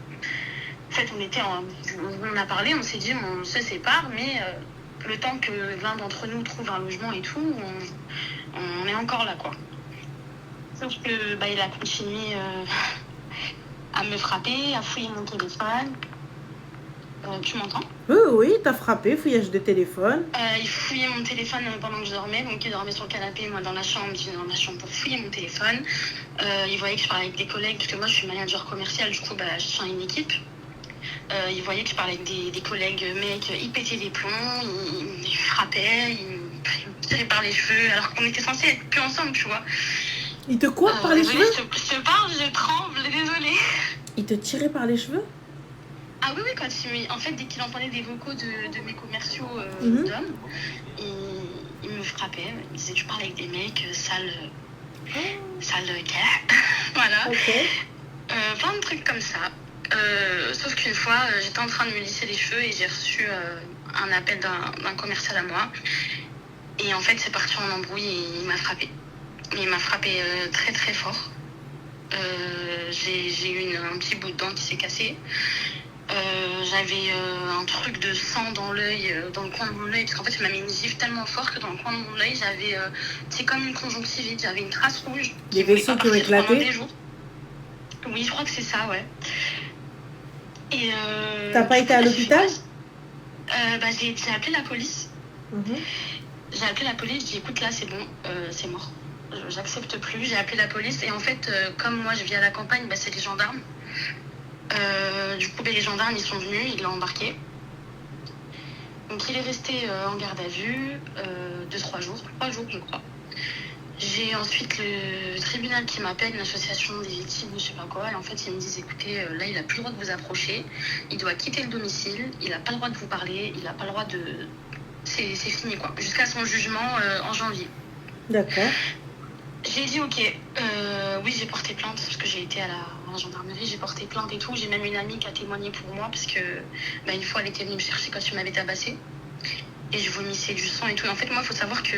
En fait, on a parlé, on s'est dit, on se sépare, mais le temps que l'un d'entre nous trouve un logement et tout, on est encore là, quoi. Sauf que il a continué à me frapper, à fouiller mon téléphone. Tu m'entends? Oui, t'as frappé, fouillage de téléphone. Il fouillait mon téléphone pendant que je dormais, donc il dormait sur le canapé, moi dans la chambre, il venait dans ma chambre pour fouiller mon téléphone. Il voyait que je parlais avec des collègues, parce que moi je suis manager commercial, du coup je tiens une équipe. Il voyait que je parlais avec des collègues mecs, il pétait les plombs, il me frappait, il me tirait par les cheveux, alors qu'on était censés être plus ensemble, tu vois. Il te quoi par les cheveux? Je te parle, je tremble, désolée. Il te tirait par les cheveux? Ah oui, en fait, dès qu'il entendait des vocaux de mes commerciaux d'hommes, il me frappait. Il disait, tu parles avec des mecs, sale gars. Voilà. Okay. Plein de trucs comme ça. Sauf qu'une fois, j'étais en train de me lisser les cheveux et j'ai reçu un appel d'un commercial à moi. Et en fait, c'est parti en embrouille et il m'a frappé. Il m'a frappé très très fort. J'ai eu un petit bout de dent qui s'est cassé. J'avais un truc de sang dans l'œil, dans le coin de mon œil, parce qu'en fait, il m'a mis une gifle tellement fort que dans le coin de mon œil, j'avais, c'est comme une conjonctivite, j'avais une trace rouge. Des vaisseaux qui ont éclaté? Oui, je crois que c'est ça, ouais. Et t'as pas été à l'hôpital? J'ai appelé la police. J'ai appelé la police, j'ai dit écoute là c'est bon, c'est mort. J'accepte plus, j'ai appelé la police et en fait comme moi je vis à la campagne, c'est les gendarmes. Du coup les gendarmes ils sont venus, ils l'ont embarqué. Donc il est resté en garde à vue 3 jours, je crois. J'ai ensuite le tribunal qui m'appelle, l'association des victimes, je sais pas quoi, et en fait ils me disent écoutez, là il a plus le droit de vous approcher, il doit quitter le domicile, il a pas le droit de vous parler, il a pas le droit de... C'est fini quoi, jusqu'à son jugement en janvier. D'accord. J'ai dit ok, oui j'ai porté plainte parce que j'ai été à la gendarmerie, j'ai porté plainte et tout, j'ai même une amie qui a témoigné pour moi parce que une fois elle était venue me chercher quand tu m'avais tabassé et je vomissais du sang et tout. En fait moi il faut savoir que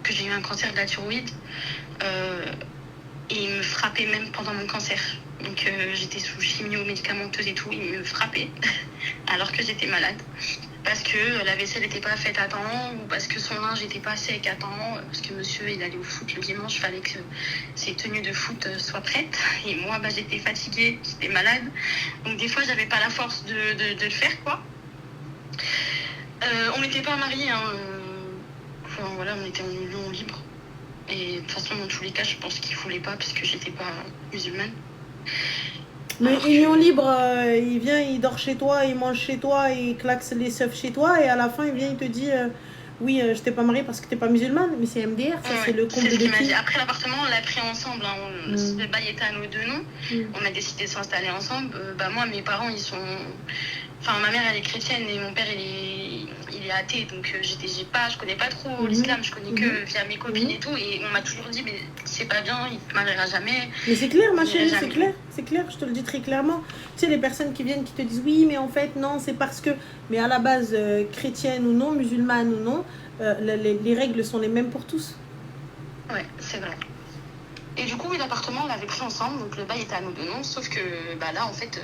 j'ai eu un cancer de la thyroïde et il me frappait même pendant mon cancer. Donc j'étais sous chimio médicamenteuse et tout, il me frappait alors que j'étais malade. Parce que la vaisselle n'était pas faite à temps ou parce que son linge n'était pas sec à temps, parce que monsieur il allait au foot le dimanche, il fallait que ses tenues de foot soient prêtes. Et moi j'étais fatiguée, j'étais malade. Donc des fois j'avais pas la force de le faire quoi. On n'était pas mariés, hein. Enfin, voilà, on était en union libre. Et de toute façon dans tous les cas je pense qu'il voulait pas parce que j'étais pas musulmane. Mais union libre, il vient, il dort chez toi, il mange chez toi, il claque les seufs chez toi et à la fin il vient, il te dit oui, je t'ai pas mariée parce que t'es pas musulmane, mais c'est MDR, ça c'est le comble de qui. Après l'appartement, on l'a pris ensemble, hein. Le bail était à nos deux noms, on a décidé de s'installer ensemble. Moi, mes parents, ils sont... Enfin, ma mère, elle est chrétienne et mon père, il est athée, donc je connais pas trop l'islam, je connais que via mes copines et tout, et on m'a toujours dit, mais c'est pas bien, il te mariera jamais. Mais c'est clair, ma chérie, c'est clair, je te le dis très clairement. Tu sais, les personnes qui viennent, qui te disent, oui, mais en fait, non, c'est parce que... Mais à la base, chrétienne ou non, musulmane ou non, les règles sont les mêmes pour tous. Ouais, c'est vrai. Et du coup, oui, l'appartement, on l'avait pris ensemble, donc le bail était à nos deux noms, sauf que là, en fait...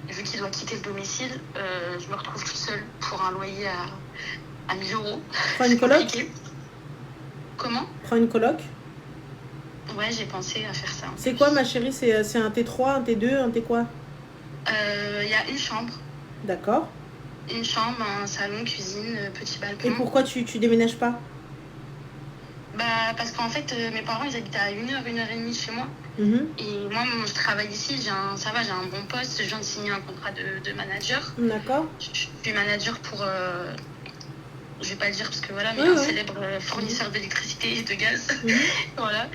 vu qu'il doit quitter le domicile, je me retrouve toute seule pour un loyer à 1000 euros. Prends une coloc. Comment? Prends une coloc. Ouais, j'ai pensé à faire ça. C'est quoi, ma chérie? C'est un T3, un T2, un T quoi? Il y a une chambre. D'accord. Une chambre, un salon, cuisine, petit balcon. Et pourquoi tu déménages pas? Parce qu'en fait, mes parents, ils habitaient à 1h, 1h30 chez moi. Et moi, je travaille ici, j'ai un bon poste, je viens de signer un contrat de manager. D'accord. Je suis manager pour, je vais pas le dire parce que voilà, mais un célèbre fournisseur d'électricité et de gaz. Voilà,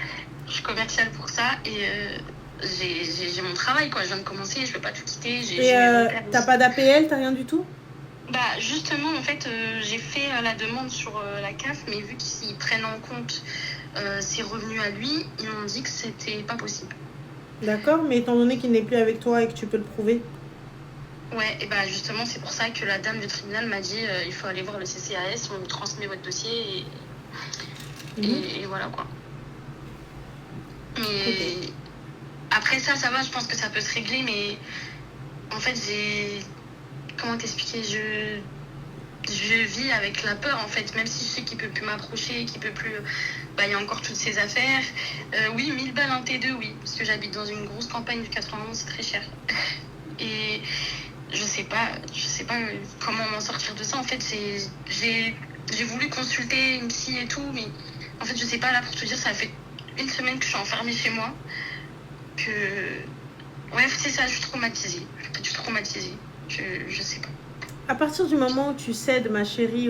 je suis commerciale pour ça et j'ai mon travail, quoi. Je viens de commencer, je peux pas tout quitter. T'as pas d'APL, t'as rien du tout? Justement, en fait, j'ai fait la demande sur la CAF, mais vu qu'ils prennent en compte ses revenus à lui, ils m'ont dit que c'était pas possible. D'accord, mais étant donné qu'il n'est plus avec toi et que tu peux le prouver. Ouais, et justement, c'est pour ça que la dame du tribunal m'a dit il faut aller voir le CCAS, on transmet votre dossier et voilà quoi. Mais après ça va, je pense que ça peut se régler, mais en fait, comment t'expliquer, je vis avec la peur en fait, même si je sais qu'il peut plus m'approcher, qu'il peut plus... il y a encore toutes ces affaires. Oui, 1000 balles un T2, oui, parce que j'habite dans une grosse campagne du 91, c'est très cher. Et je sais pas comment m'en sortir de ça. En fait, j'ai voulu consulter une psy et tout, mais en fait, je sais pas, là, pour te dire, ça fait 1 semaine que je suis enfermée chez moi. Ouais, c'est ça, je suis traumatisée. Je sais pas. À partir du moment où tu cèdes, ma chérie,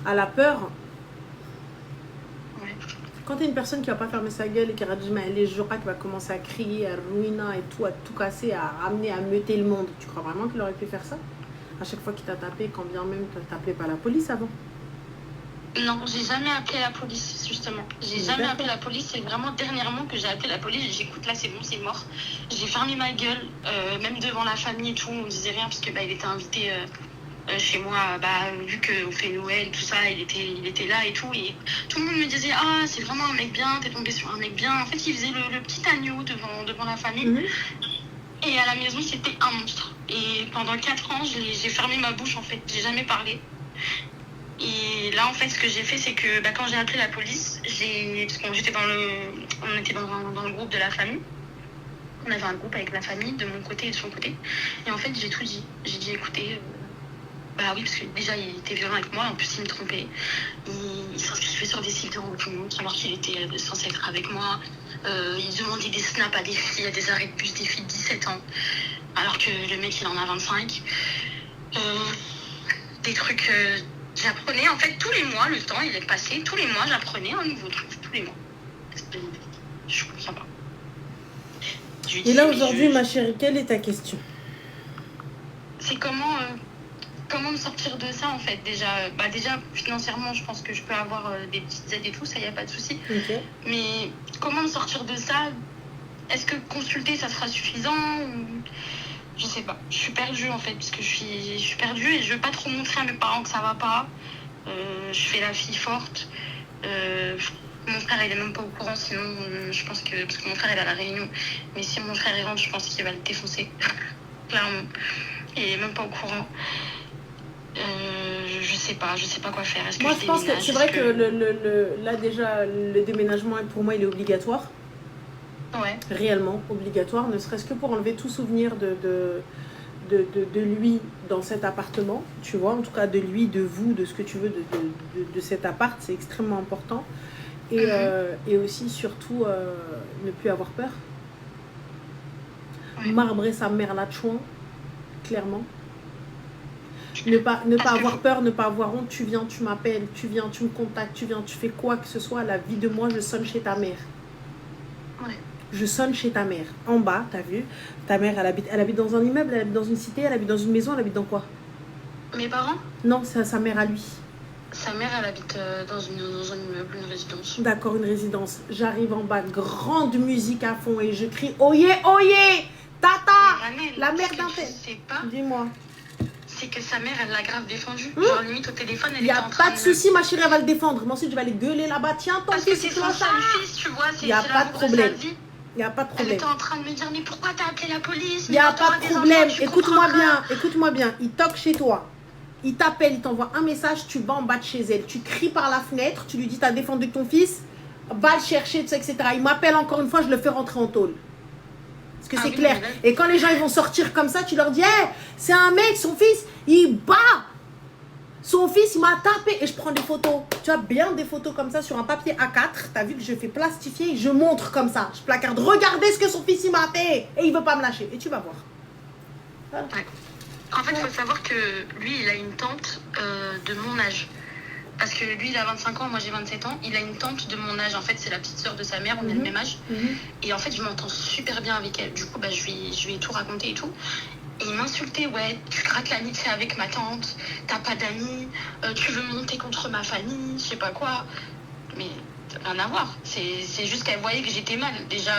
à la peur, quand t'es une personne qui va pas fermer sa gueule et qui va dire les jours qui va commencer à crier, à ruiner et tout, à tout casser, à ramener, à meuter le monde, tu crois vraiment qu'il aurait pu faire ça? À chaque fois qu'il t'a tapé, quand bien même t'as appelé pas la police avant? Non, j'ai jamais appelé la police, justement. J'ai jamais appelé la police. C'est vraiment dernièrement que j'ai appelé la police. J'écoute, là, c'est bon, c'est mort. J'ai fermé ma gueule, même devant la famille et tout. On disait rien parce que il était invité chez moi. Vu qu'on fait Noël, tout ça, il était là et tout. Et tout le monde me disait c'est vraiment un mec bien, t'es tombé sur un mec bien. En fait, il faisait le petit agneau devant la famille. Et à la maison, c'était un monstre. Et pendant 4 ans, j'ai fermé ma bouche, en fait. J'ai jamais parlé. Et là, en fait, ce que j'ai fait, c'est que quand j'ai appelé la police, parce qu'on était dans le groupe de la famille. On avait un groupe avec la famille, de mon côté et de son côté. Et en fait, j'ai tout dit. J'ai dit, écoutez, oui, parce que déjà, il était violent avec moi. En plus, il me trompait. Il s'inscrivait sur des sites de rencontres alors qu'il était censé être avec moi. Il demandait des snaps à des filles, à des arrêts de bus, des filles de 17 ans. Alors que le mec, il en a 25. Des trucs... j'apprenais, en fait, tous les mois, le temps, il est passé. Tous les mois, j'apprenais un nouveau truc. Tous les mois. Je comprends pas. Et là, aujourd'hui, ma chérie, quelle est ta question? C'est comment me sortir de ça, en fait. Déjà, financièrement, je pense que je peux avoir des petites aides et tout, ça, il n'y a pas de souci. Ok. Mais comment me sortir de ça? Est-ce que consulter, ça sera suffisant ou... Je sais pas. Je suis perdue, en fait, parce que je suis perdue et je veux pas trop montrer à mes parents que ça va pas. Je fais la fille forte. Mon frère, il est même pas au courant, sinon, je pense que... Parce que mon frère, il est à la Réunion. Mais si mon frère, il rentre, je pense qu'il va le défoncer. Clairement. Il est même pas au courant. Je sais pas quoi faire. Est-ce que Moi, je pense que c'est vrai que là, déjà, le déménagement, pour moi, il est obligatoire. Ouais. Réellement obligatoire, ne serait-ce que pour enlever tout souvenir de lui dans cet appartement, tu vois, en tout cas de lui, de vous, de ce que tu veux de cet appart, c'est extrêmement important. Et aussi, surtout, ne plus avoir peur. Ouais. Marbrer sa mère là de chouin, clairement. Ne pas avoir peur, ne pas avoir honte, tu viens, tu m'appelles, tu viens, tu me contactes, tu viens, tu fais quoi que ce soit, la vie de moi, je sonne chez ta mère. Ouais. Je sonne chez ta mère, en bas, t'as vu? Ta mère, elle habite dans un immeuble, elle habite dans une cité, elle habite dans une maison, elle habite dans quoi? Mes parents? Non, c'est sa mère à lui. Sa mère, elle habite dans un immeuble, une résidence. D'accord, une résidence. J'arrive en bas, grande musique à fond et je crie « Oyez, oyez! Tata! La mère d'un tel !» Dis-moi. C'est que sa mère, elle l'a grave défendue. Genre, limite, au téléphone, elle était en train de... Il n'y a pas de souci, ma chérie, elle va le défendre. Moi aussi, je vais aller gueuler là-bas. Tiens, ton fils, c'est son seul fils, tu vois. Il n'y a pas de problème. Il n'y a pas de problème. Elle était en train de me dire, mais pourquoi t'as appelé la police? Il n'y a pas de problème. Écoute-moi bien. Il toque chez toi. Il t'appelle, il t'envoie un message, tu vas en bas de chez elle. Tu cries par la fenêtre, tu lui dis, t'as défendu ton fils, va le chercher, etc. Il m'appelle encore une fois, je le fais rentrer en tôle. Parce que c'est clair. Et quand les gens ils vont sortir comme ça, tu leur dis, hey, c'est un mec, son fils, il bat. Son fils, il m'a tapé. Et je prends des photos. Tu as bien des photos comme ça sur un papier A4. Tu as vu que je fais plastifier et je montre comme ça. Je placarde. Regardez ce que son fils, il m'a fait. Et il ne veut pas me lâcher. Et tu vas voir. Voilà. Ouais. En fait, il faut savoir que lui, il a une tante de mon âge. Parce que lui, il a 25 ans, moi j'ai 27 ans. Il a une tante de mon âge. En fait, c'est la petite sœur de sa mère. On est le même âge. Et en fait, je m'entends super bien avec elle. Du coup, je lui ai tout raconté et tout. Et il m'insultait, ouais, tu grattes l'amitié avec ma tante, t'as pas d'amis, tu veux monter contre ma famille, je sais pas quoi. Mais rien à voir. C'est juste qu'elle voyait que j'étais mal. Déjà,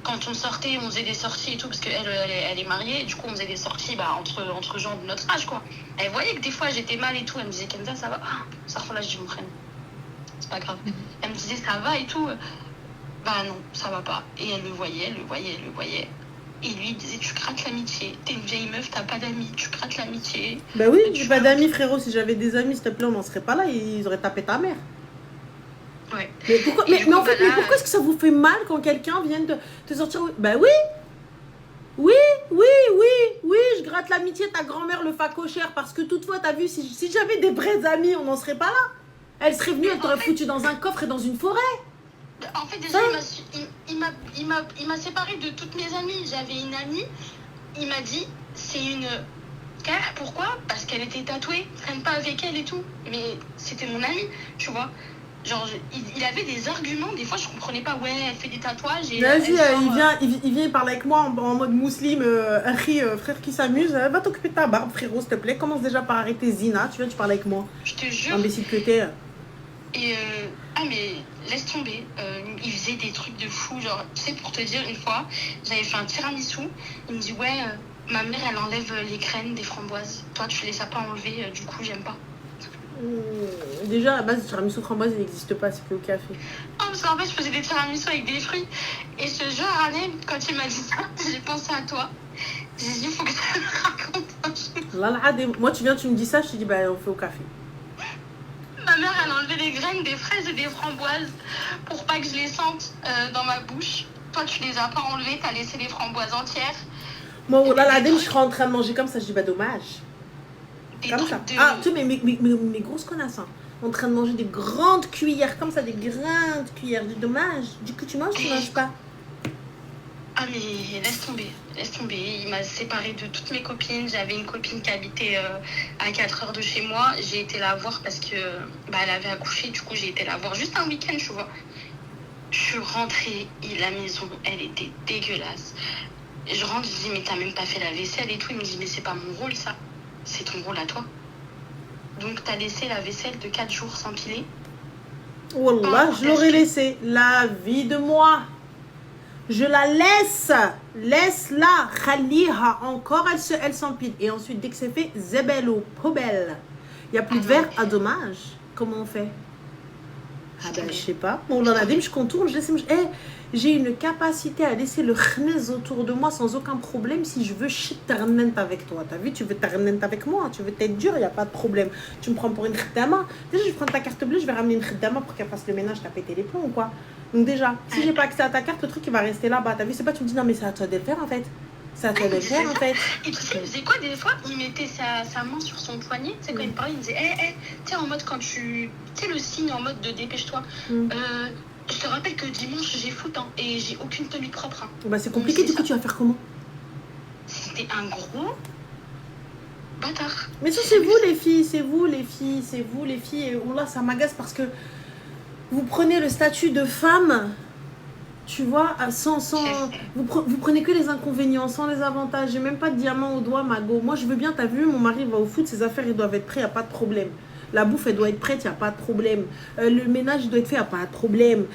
quand on sortait, on faisait des sorties et tout, parce qu'elle elle est mariée, et du coup, on faisait des sorties entre gens de notre âge, quoi. Elle voyait que des fois, j'étais mal et tout. Elle me disait, Kenza, ça va? Ça relâche du mon frère. C'est pas grave. Elle me disait, ça va et tout. Bah non, ça va pas. Et elle le voyait. Et lui, il disait, tu grattes l'amitié. T'es une vieille meuf, t'as pas d'amis, tu grattes l'amitié. Bah oui, j'ai pas d'amis, frérot. Si j'avais des amis, s'il te plaît, on n'en serait pas là. Ils auraient tapé ta mère. Ouais. Mais pourquoi, mais en fait, mais pourquoi est-ce que ça vous fait mal quand quelqu'un vient te sortir? Bah oui. Oui, je gratte l'amitié, ta grand-mère le facochère. Parce que toutefois, t'as vu, si j'avais des vrais amis, on n'en serait pas là. Elle serait venue, elle t'aurait foutu dans un coffre et dans une forêt. En fait, déjà, il m'a séparée de toutes mes amies. J'avais une amie, il m'a dit, c'est une... Pourquoi? Parce qu'elle était tatouée, traîne pas avec elle et tout. Mais c'était mon amie, tu vois. Genre, il avait des arguments, des fois je comprenais pas, ouais, elle fait des tatouages et... Vas-y, il vient parler avec moi en mode musulman, frère qui s'amuse. Va t'occuper de ta barbe, frérot, s'il te plaît. Commence déjà par arrêter Zina, tu parles avec moi. Je te jure. Imbécile que t'es. Et mais laisse tomber, il faisait des trucs de fou, genre, tu sais, pour te dire, une fois, j'avais fait un tiramisu, il me dit, ouais, ma mère, elle enlève les graines des framboises, toi, tu les as pas enlevées, du coup, j'aime pas. Déjà, à la base, le tiramisu framboise, il n'existe pas, c'est que au café. Non, parce qu'en fait, je faisais des tiramisu avec des fruits, et ce jour, Anne, quand il m'a dit ça, j'ai pensé à toi. J'ai dit, il faut que tu me racontes un truc. Moi, tu viens, tu me dis ça, je te dis, bah, on fait au café. Ma mère, elle a enlevé les graines des fraises et des framboises pour pas que je les sente dans ma bouche. Toi, tu les as pas enlevées, t'as laissé les framboises entières. Moi, je serais en train de manger comme ça, je dis, bah, dommage. Comme ça. Ah, tu sais, mes grosses connasses, hein. En train de manger des grandes cuillères, comme ça, des grandes cuillères. Je dis, dommage. Du coup, tu manges pas? Ah mais laisse tomber, laisse tomber. Il m'a séparée de toutes mes copines. J'avais une copine qui habitait à 4 heures de chez moi. J'ai été la voir parce que elle avait accouché. Du coup, j'ai été la voir juste un week-end, tu vois. Je suis rentrée et la maison, elle était dégueulasse. Je rentre, je dis, mais t'as même pas fait la vaisselle et tout. Il me dit, mais c'est pas mon rôle, ça. C'est ton rôle à toi. Donc, t'as laissé la vaisselle de 4 jours s'empiler. Wallah, je l'aurais laissé. La vie de moi. Je la laisse. Laisse-la. Khaliha. Encore, elle s'empile. Et ensuite, dès que c'est fait, zebello, poubelle. Il n'y a plus de verre. Ah, dommage. Comment on fait? Ah ben, je sais pas. Bon, on en a dit, je contourne. J'ai une capacité à laisser le khnez autour de moi sans aucun problème si je veux shit tarnent avec toi. T'as vu, tu veux tarnent avec moi, tu veux être dur, il n'y a pas de problème. Tu me prends pour une khdama. Déjà, je vais prendre ta carte bleue, je vais ramener une khdama pour qu'elle fasse le ménage, t'as pété les plombs ou quoi. Donc déjà, si j'ai pas accès à ta carte, le truc il va rester là-bas. T'as vu, c'est pas tu me dis non mais c'est à toi de le faire en fait. C'est à toi de le faire en fait. Et tu sais, il faisait quoi des fois? Il mettait sa main sur son poignet. Tu sais, quand il me parlait, il me disait tu sais, en mode quand tu sais, le signe en mode de dépêche-toi. Je te rappelle que dimanche, j'ai foot hein, et j'ai aucune tenue propre. Hein. Bah, c'est compliqué, du coup, tu vas faire comment? C'était un gros bâtard. Mais ça, c'est vous les filles, c'est vous les filles, c'est vous les filles. Et là, ça m'agace parce que vous prenez le statut de femme, tu vois, vous prenez que les inconvénients, sans les avantages. J'ai même pas de diamant au doigt, Mago. Moi, je veux bien, t'as vu, mon mari va au foot, ses affaires, ils doivent être prêts, y a pas de problème. La bouffe, elle doit être prête, il n'y a pas de problème. Le ménage doit être fait, il n'y a pas de problème.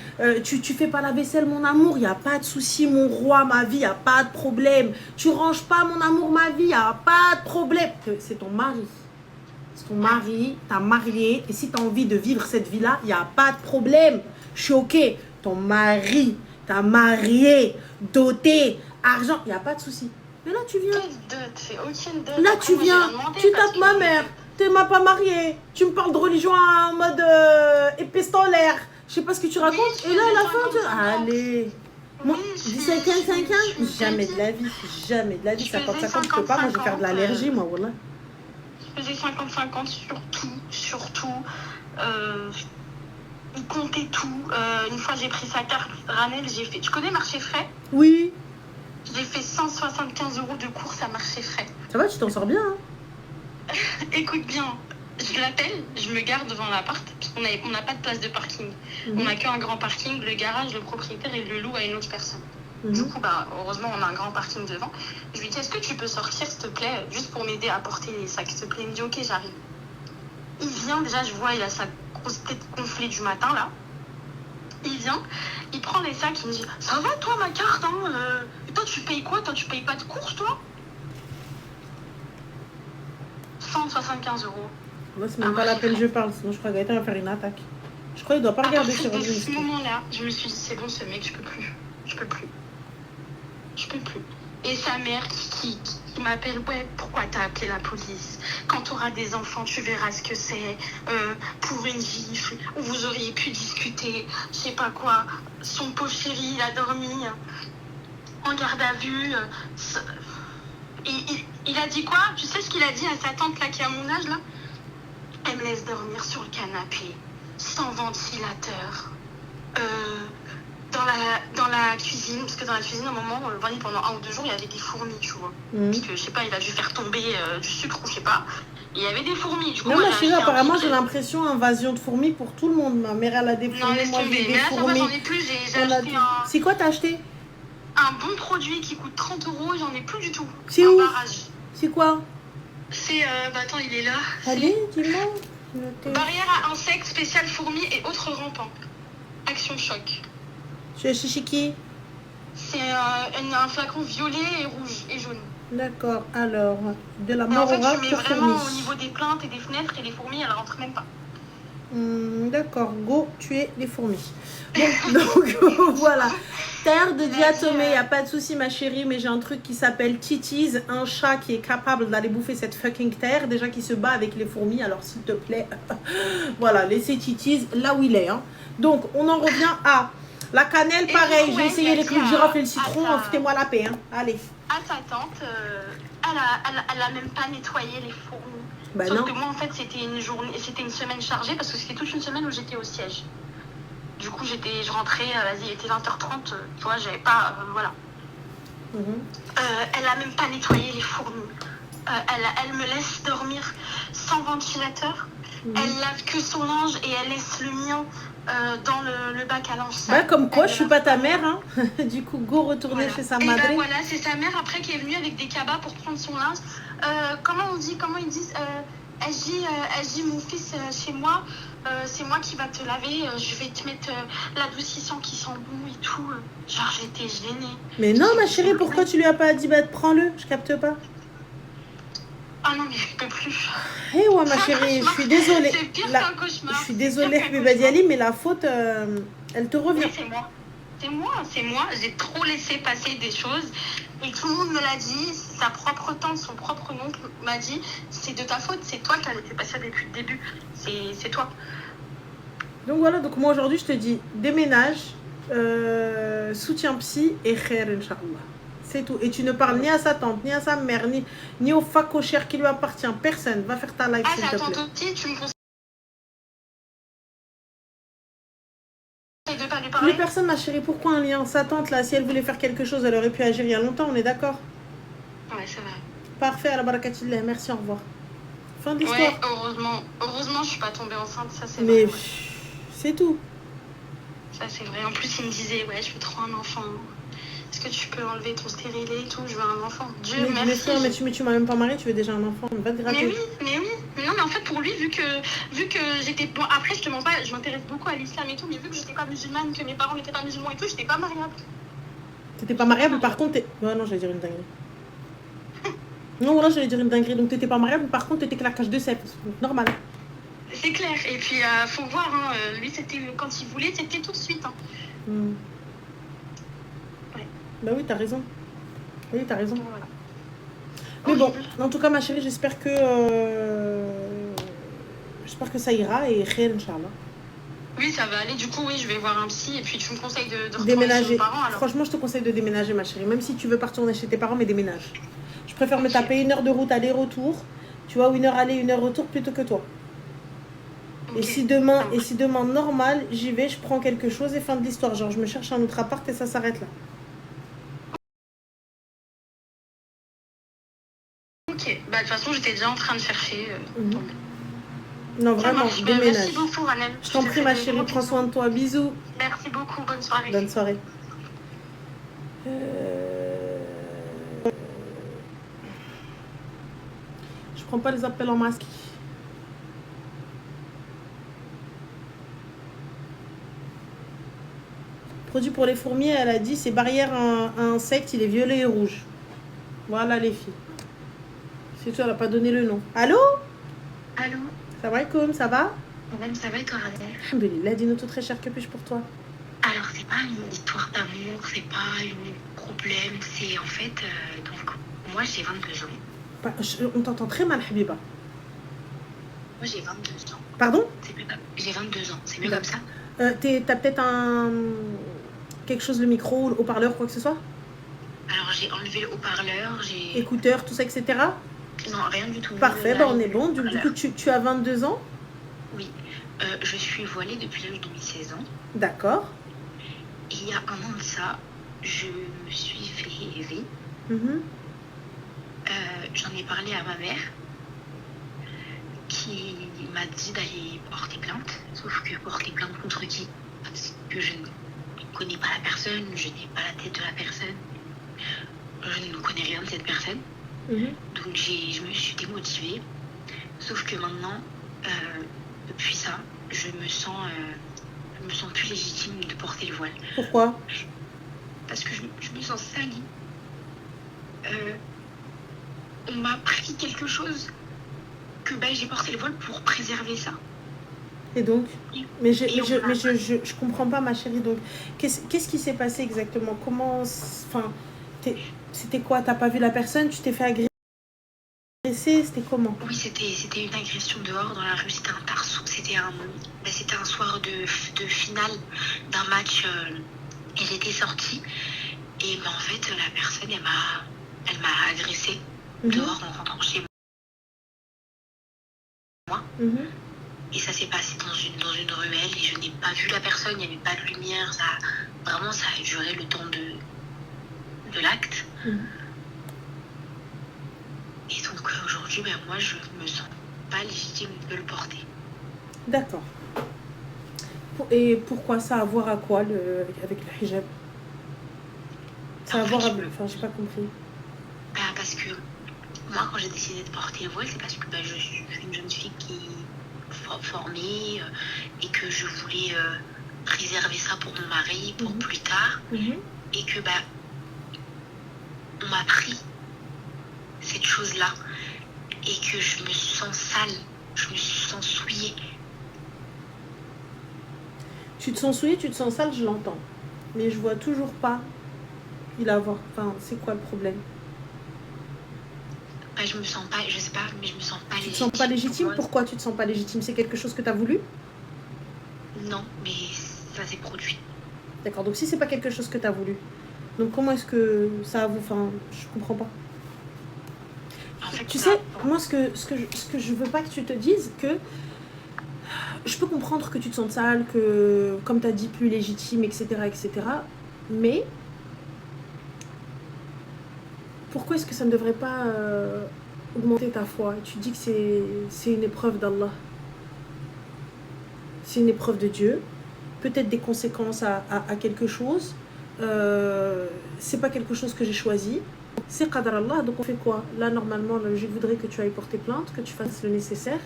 Tu fais pas la vaisselle, mon amour, il n'y a pas de souci. Mon roi, ma vie, il n'y a pas de problème. Tu ranges pas, mon amour, ma vie, il n'y a pas de problème. C'est ton mari. C'est ton mari, t'as marié. Et si tu as envie de vivre cette vie-là, il n'y a pas de problème. Je suis OK. Ton mari, t'as marié, doté, argent, il n'y a pas de souci. Mais là, tu viens. Là, tu viens, tu tapes ma mère. Tu m'as pas marié, tu me parles de religion en mode épistolaire, je sais pas ce que tu racontes, et là à la fin, allez, moi, 17-15, jamais de la vie, ça je peux pas, moi je vais faire de l'allergie, moi, voilà. Je faisais 50-50 surtout, il comptait tout, une fois j'ai pris sa carte, Ranel, j'ai fait, tu connais Marché Frais? Oui. J'ai fait 175 € de course à Marché Frais. Ça va, tu t'en sors bien, hein? Écoute bien, je l'appelle, je me gare devant l'appart, parce qu'on n'a pas de place de parking. On n'a qu'un grand parking, le garage, le propriétaire, il le loue à une autre personne. Du coup, heureusement, on a un grand parking devant. Je lui dis, est-ce que tu peux sortir, s'il te plaît, juste pour m'aider à porter les sacs, s'il te plaît? Il me dit, ok, j'arrive. Il vient, déjà, je vois, il a sa grosse tête gonflée du matin, là. Il vient, il prend les sacs, il me dit, ça va, toi, ma carte, hein et toi, tu payes quoi? Toi, tu payes pas de course, toi? 175 €. Moi, c'est même pas la peine que je parle, sinon je crois que Gaëtan va faire une attaque. Je crois qu'il doit pas regarder sur À ce moment-là, je me suis dit, c'est bon, ce mec, je peux plus. Et sa mère qui m'appelle, ouais, pourquoi t'as appelé la police? Quand t'auras des enfants, tu verras ce que c'est. Pour une gifle, où vous auriez pu discuter, je sais pas quoi. Son pauvre chéri, il a dormi en garde à vue. Il a dit quoi? Tu sais ce qu'il a dit à sa tante là qui a mon âge là? Elle me laisse dormir sur le canapé, sans ventilateur, dans la cuisine, parce que dans la cuisine, à un moment, pendant 1 ou 2 jours, il y avait des fourmis, tu vois. Parce que, je sais pas, il a dû faire tomber du sucre ou je sais pas. Il y avait des fourmis, du coup. Non, ma chérie, apparemment, j'ai l'impression, invasion de fourmis pour tout le monde. Ma mère, elle a des fourmis, moi, j'ai des fourmis. Mais là, j'en ai plus, j'ai acheté un... C'est quoi t'as acheté? Un bon produit qui coûte 30 €, j'en ai plus du tout. C'est où? C'est quoi? C'est, attends, il est là. Allez, dis-moi. Barrière à insectes, spécial fourmis et autres rampants. Action choc. Chez Chichiki? C'est un flacon violet et rouge et jaune. D'accord, alors, de la mort au rat pour fourmis. Vraiment au niveau des plaintes et des fenêtres et les fourmis, elles rentrent même pas. D'accord, go tuer les fourmis. Bon, donc voilà. Terre de diatomée, il n'y a pas de souci ma chérie, mais j'ai un truc qui s'appelle Titis, un chat qui est capable d'aller bouffer cette fucking terre, déjà qui se bat avec les fourmis, alors s'il te plaît, voilà, laissez Titis là où il est. Hein. Donc, on en revient à la cannelle, pareil, j'ai essayé les clous de girofle et le citron, foutez-moi la paix, hein. Allez. À ta tante, elle a même pas nettoyé les fourmis. Bah Sauf non. que moi, en fait, c'était une semaine chargée parce que c'était toute une semaine où j'étais au siège. Du coup, je rentrais, vas-y, il était 20h30, tu vois, j'avais pas, voilà. Elle a même pas nettoyé les fourmis. Elle me laisse dormir sans ventilateur. Elle lave que son linge et elle laisse le mien dans le bac à linge sale. Bah, comme quoi, je suis pas ta pas mère. Hein. Du coup, go retourner chez sa Et madre. ben voilà, c'est sa mère après qui est venue avec des cabas pour prendre son linge. Comment ils disent elle dit mon fils chez moi, c'est moi qui va te laver, je vais te mettre l'adoucissant qui sent bon et tout. Genre j'étais gênée. Mais non, ma chérie, pourquoi tu lui as pas dit, bah, prends-le, je capte pas. Ah non, mais je peux plus. Eh ouais, ma chérie, je suis désolée. C'est pire qu'un cauchemar. Je suis désolée, Habiba Diali, mais la faute, elle te revient. Oui, c'est moi. J'ai trop laissé passer des choses. Et tout le monde me l'a dit. Sa propre tante, son propre oncle m'a dit, c'est de ta faute, c'est toi qui as laissé passer depuis le début. C'est toi. Donc voilà, donc moi aujourd'hui, je te dis, déménage, soutien psy et khair, Inch'Allah. C'est tout. Et tu ne parles ni à sa tante, ni à sa mère, ni au facochère qui lui appartient. Personne. Va faire ta live, s'il te sa plaît. tante aussi, tu me conseilles de pas lui parler? Plus personne, ma chérie. Pourquoi un lien? Sa tante, là, si elle voulait faire quelque chose, elle aurait pu agir il y a longtemps, on est d'accord? Ouais, c'est vrai. Parfait, à la barakatillah. Merci, au revoir. Fin de l'histoire. Ouais, heureusement, je suis pas tombée enceinte, ça c'est Mais vrai. Ouais. c'est tout. Ça c'est vrai. En plus, il me disait, ouais, je veux trop un enfant. Est-ce que tu peux enlever ton stérilet et tout? Je veux un enfant. Dieu Mais merci. frère, mais tu m'as même pas marié, tu veux déjà un enfant. Va te gratter. Mais oui. Mais non, mais en fait, pour lui, vu que j'étais... Bon, après, je te mens pas, je m'intéresse beaucoup à l'islam et tout, mais vu que j'étais pas musulmane, que mes parents n'étaient pas musulmans et tout, j'étais pas mariable. T'étais pas mariable, par contre, ouais, non, j'allais dire une dinguerie. Non, voilà, j'allais dire une dinguerie. Donc, t'étais pas mariable, par contre, t'étais claquage de cèpe. Normal. C'est clair. Et puis, faut voir, hein, lui, c'était quand il voulait, c'était tout de suite. Hein. Ouais. Bah oui, t'as raison. Oui, t'as raison. Voilà. Mais bon, Horrible. en tout cas, ma chérie, j'espère que ça ira et khair, Inch'Allah. Oui, ça va aller. Du coup, oui, je vais voir un psy et puis tu me conseilles de retourner Déménager. chez mes parents, alors. Franchement, je te conseille de déménager, ma chérie. Même si tu veux partir chez tes parents, mais déménage. Je préfère me Ok. taper 1 heure de route aller-retour, tu vois, ou 1 heure aller, 1 heure retour plutôt que toi. Ok. Et si demain, normal, j'y vais, je prends quelque chose et fin de l'histoire. Genre, je me cherche un autre appart et ça s'arrête là. Ok. Bah, de toute façon, j'étais déjà en train de chercher. Donc, Non, ça vraiment, marche. déménage. Merci beaucoup, Ranel. Je t'en te prie, fais ma des chérie, gros prends bisous. soin de toi. Bisous. Merci beaucoup. Bonne soirée. Bonne soirée. Je prends pas les appels en masque. Produit pour les fourmis, elle a dit, c'est barrière à insectes, il est violet et rouge. Voilà les filles. C'est tout, elle n'a pas donné le nom. Allô? Allô? Ça va, comme ça va? Même ça va et toi, Ranel? Alhamdoulilah, dis-nous tout très cher, que puis-je pour toi? Alors, c'est pas une histoire d'amour, c'est pas un problème, c'est en fait. Donc, moi j'ai 22 ans. Bah, on t'entend très mal, Habiba. Moi j'ai 22 ans. Pardon? C'est mieux j'ai 22 ans, c'est mieux comme ça? T'as peut-être quelque chose, le micro, le haut-parleur, quoi que ce soit? Alors, j'ai enlevé le haut-parleur, j'ai. Écouteurs, tout ça, etc. Non, rien du tout. Parfait, bah on est bon. Du coup, tu as 22 ans? Oui. Je suis voilée depuis l'âge de mes 16 ans. D'accord. Et il y a un an de ça, je me suis fait rêver. J'en ai parlé à ma mère, qui m'a dit d'aller porter plainte. Sauf que porter plainte contre qui? Parce que je ne connais pas la personne, je n'ai pas la tête de la personne. Je ne connais rien de cette personne. Donc je me suis démotivée. Sauf que maintenant, depuis ça, je me sens plus légitime de porter le voile. Pourquoi? Parce que je me sens salie. On m'a pris quelque chose que j'ai porté le voile pour préserver ça. Et donc? Mais je comprends pas, ma chérie. Donc, qu'est-ce qui s'est passé exactement? Comment... Enfin, c'était quoi? T'as pas vu la personne? Tu t'es fait agresser? C'était comment? Oui, c'était une agression dehors dans la rue. C'était un tarso. C'était un soir de finale d'un match. Elle était sortie. Et en fait, la personne, elle m'a agressée dehors en rentrant chez moi. Et ça s'est passé dans une ruelle et je n'ai pas vu la personne, il n'y avait pas de lumière, ça a duré le temps de l'acte. Mhm. Et donc aujourd'hui, ben, moi, je me sens pas légitime de le porter. D'accord. Et pourquoi ça a à voir à quoi avec le hijab? Ça a à En fait, voir je à... me- Enfin, j'ai pas compris. Ben, parce que moi, quand j'ai décidé de porter le voile, c'est parce que ben, je suis une jeune fille qui est formée et que je voulais préserver ça pour mon mari, pour Mhm. plus tard. Mhm. Et que ben, on m'a pris cette chose-là et que je me sens sale, je me sens souillée. Tu te sens souillé, tu te sens sale, je l'entends. Mais je vois toujours pas il a à voir. Enfin, c'est quoi le problème? Ben, je me sens pas, je sais pas, mais je me sens pas Tu te légitime. sens pas légitime? Moi, Pourquoi tu te sens pas légitime? C'est quelque chose que tu as voulu? non, mais ça s'est produit. D'accord, donc si c'est pas quelque chose que tu as voulu, donc comment est-ce que ça a vous... Enfin, je comprends pas. En fait, Tu ça- sais, moi, ce que je veux pas que tu te dises, que je peux comprendre que tu te sens sale, que, comme tu as dit, plus légitime, etc., etc. Mais pourquoi est-ce que ça ne devrait pas augmenter ta foi? Et tu dis que c'est une épreuve d'Allah. C'est une épreuve de Dieu. Peut-être des conséquences à quelque chose. C'est pas quelque chose que j'ai choisi. C'est qadar Allah, donc on fait quoi? Là, normalement, la logique voudrait que tu ailles porter plainte, que tu fasses le nécessaire.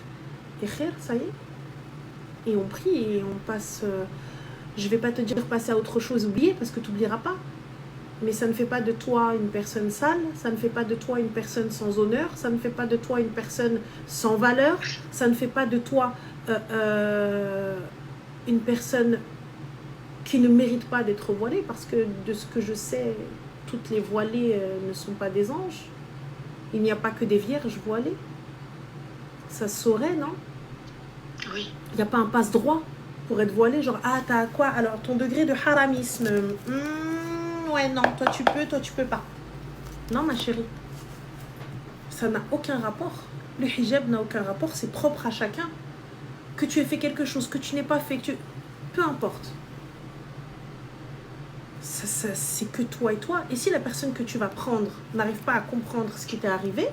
Et khair, ça y est. Et on prie et on passe... je vais pas te dire passer à autre chose, oublier, parce que tu n'oublieras pas. Mais ça ne fait pas de toi une personne sale, ça ne fait pas de toi une personne sans honneur, ça ne fait pas de toi une personne sans valeur, ça ne fait pas de toi une personne qui ne mérite pas d'être voilée, parce que de ce que je sais, toutes les voilées ne sont pas des anges. Il n'y a pas que des vierges voilées. Ça se saurait, non? Oui, Il n'y a pas un passe-droit pour être voilé, genre, ah, t'as quoi? Alors, ton degré de haramisme, ouais, non, toi tu peux pas. Non, ma chérie. Ça n'a aucun rapport. Le hijab n'a aucun rapport, c'est propre à chacun. Que tu aies fait quelque chose, que tu n'aies pas fait, que tu... Peu importe. Ça, c'est que toi et toi. Et si la personne que tu vas prendre n'arrive pas à comprendre ce qui t'est arrivé,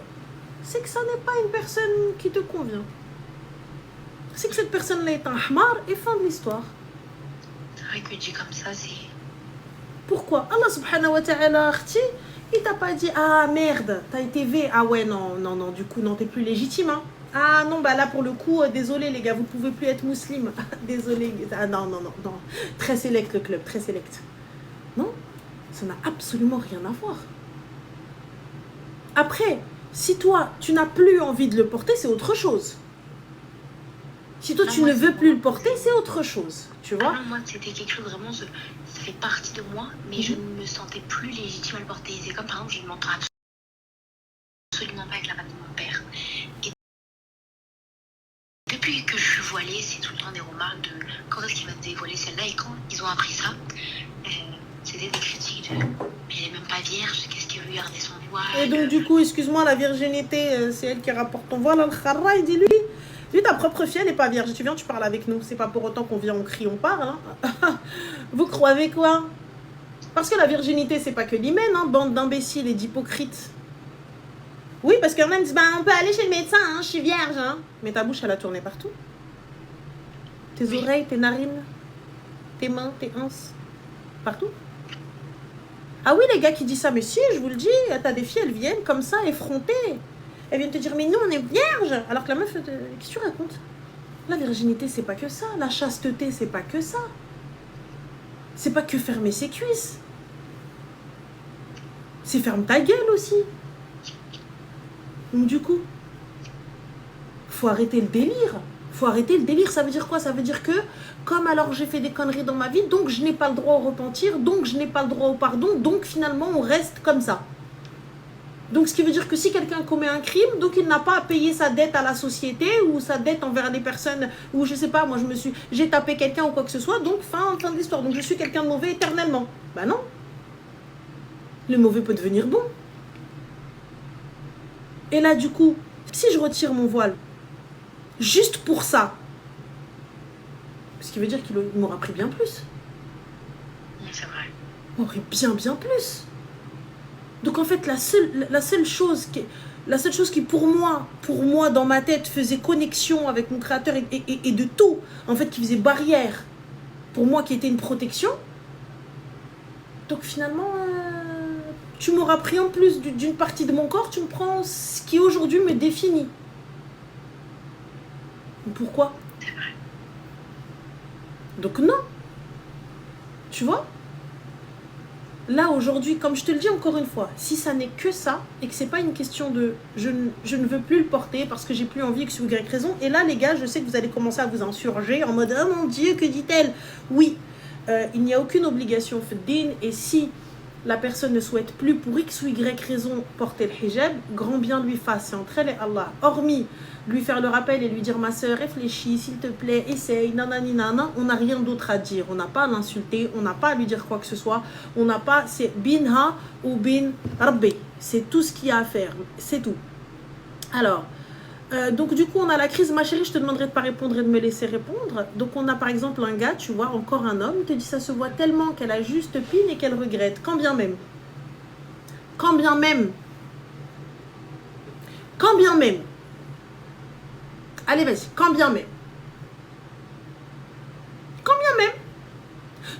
c'est que ça n'est pas une personne qui te convient. C'est que cette personne-là est un hmar et fin de l'histoire. c'est vrai que dit comme ça, c'est... Pourquoi? Allah subhanahu wa ta'ala, akhti, il t'a pas dit, ah merde, t'as été V. Ah ouais, non, non, non, du coup, non, t'es plus légitime, hein. Ah non, bah là, pour le coup, désolé les gars, vous pouvez plus être musulman. Désolé. Ah non, non, non, non. Très sélect le club, très sélect. Non, ça n'a absolument rien à voir. Après, si toi, tu n'as plus envie de le porter, c'est autre chose. Si toi, Ah, tu moi, ne veux c'est plus bon. le porter, c'est autre chose. Tu vois? Ah non, moi, c'était quelque chose vraiment, ça fait partie de moi, mais je ne me sentais plus légitime à le porter. C'est comme par exemple, je ne m'entends absolument pas avec la femme de mon père. Et depuis que je suis voilée, c'est tout le temps des remarques de quand est-ce qu'il va te dévoiler celle-là. Et quand ils ont appris ça, c'était des critiques de mais elle est même pas vierge, qu'est-ce qu'il veut garder son voile? Et donc, du coup, excuse-moi, la virginité, c'est elle qui rapporte ton voile. Al-Kharra, il dit lui, ta propre fille, elle n'est pas vierge. Tu viens, tu parles avec nous. C'est pas pour autant qu'on vient, on crie, on parle. Hein. Vous croyez quoi? Parce que la virginité, c'est pas que l'hymen, hein, bande d'imbéciles et d'hypocrites. Oui, parce qu'il y en a qui disent, bah, on peut aller chez le médecin, hein, je suis vierge. Hein. Mais ta bouche, elle a tourné partout. Tes oreilles, tes narines, tes mains, tes anses, partout. Ah oui, les gars qui disent ça, mais si, je vous le dis, t'as des filles, elles viennent comme ça, effrontées. Elles viennent te dire, mais nous, on est vierges. Alors que la meuf, qu'est-ce que tu racontes? La virginité, c'est pas que ça. La chasteté, c'est pas que ça. C'est pas que fermer ses cuisses. C'est ferme ta gueule aussi. Donc du coup, faut arrêter le délire. Faut arrêter le délire, ça veut dire quoi? Ça veut dire que, comme alors j'ai fait des conneries dans ma vie, donc je n'ai pas le droit au repentir, donc je n'ai pas le droit au pardon, donc finalement on reste comme ça. Donc ce qui veut dire que si quelqu'un commet un crime, donc il n'a pas à payer sa dette à la société ou sa dette envers les personnes, ou je sais pas, moi j'ai tapé quelqu'un ou quoi que ce soit, donc fin de l'histoire. Donc je suis quelqu'un de mauvais éternellement. Bah non. Le mauvais peut devenir bon. Et là du coup, si je retire mon voile, juste pour ça, ce qui veut dire qu'il m'aura pris bien plus. Oui, c'est vrai. Il m'aurait bien plus. Donc en fait, la seule chose qui pour moi, dans ma tête, faisait connexion avec mon créateur et de tout, en fait, qui faisait barrière, pour moi, qui était une protection. Donc finalement, tu m'auras pris en plus d'une partie de mon corps, tu me prends ce qui aujourd'hui me définit. Pourquoi? Donc non. Tu vois? Là aujourd'hui, comme je te le dis encore une fois, si ça n'est que ça, et que c'est pas une question de je ne veux plus le porter parce que j'ai plus envie, que c'est Y raison, et là les gars, je sais que vous allez commencer à vous insurger en mode oh mon Dieu, que dit-elle? Oui, il n'y a aucune obligation Fiddin, et si la personne ne souhaite plus pour X ou Y raison porter le hijab, grand bien lui fasse, c'est entre elle et Allah. Hormis lui faire le rappel et lui dire ma soeur, réfléchis, s'il te plaît, essaye, nanani nana, on n'a rien d'autre à dire. On n'a pas à l'insulter, on n'a pas à lui dire quoi que ce soit. On n'a pas, c'est binha ou bin rabbi. C'est tout ce qu'il y a à faire, c'est tout. Alors, donc du coup, on a la crise, ma chérie, je te demanderai de ne pas répondre et de me laisser répondre. Donc on a par exemple un gars, tu vois, encore un homme, il te dit ça se voit tellement qu'elle a juste pine et qu'elle regrette, quand bien même. Quand bien même. Quand bien même. Allez, vas-y, quand bien même. Quand bien même.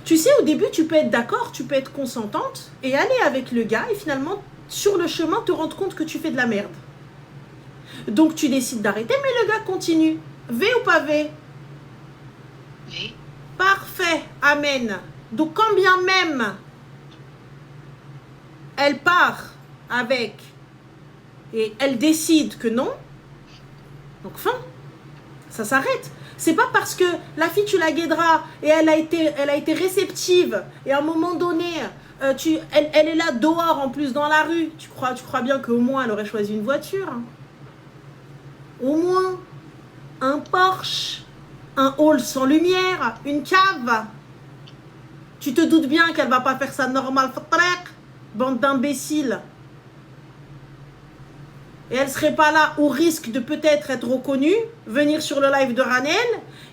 Tu sais, au début, tu peux être d'accord, tu peux être consentante et aller avec le gars et finalement, sur le chemin, te rendre compte que tu fais de la merde. Donc, tu décides d'arrêter, mais le gars continue. V ou pas V? V. Parfait, amen. Donc, quand bien même elle part avec et elle décide que non, donc fin. Ça s'arrête. C'est pas parce que la fille, tu la guideras et elle a été réceptive et à un moment donné, elle est là dehors en plus dans la rue. Tu crois bien qu'au moins elle aurait choisi une voiture. Hein. Au moins un Porsche, un hall sans lumière, une cave. Tu te doutes bien qu'elle va pas faire ça normal, bande d'imbéciles. Et elle ne serait pas là au risque de peut-être être reconnue, venir sur le live de Ranel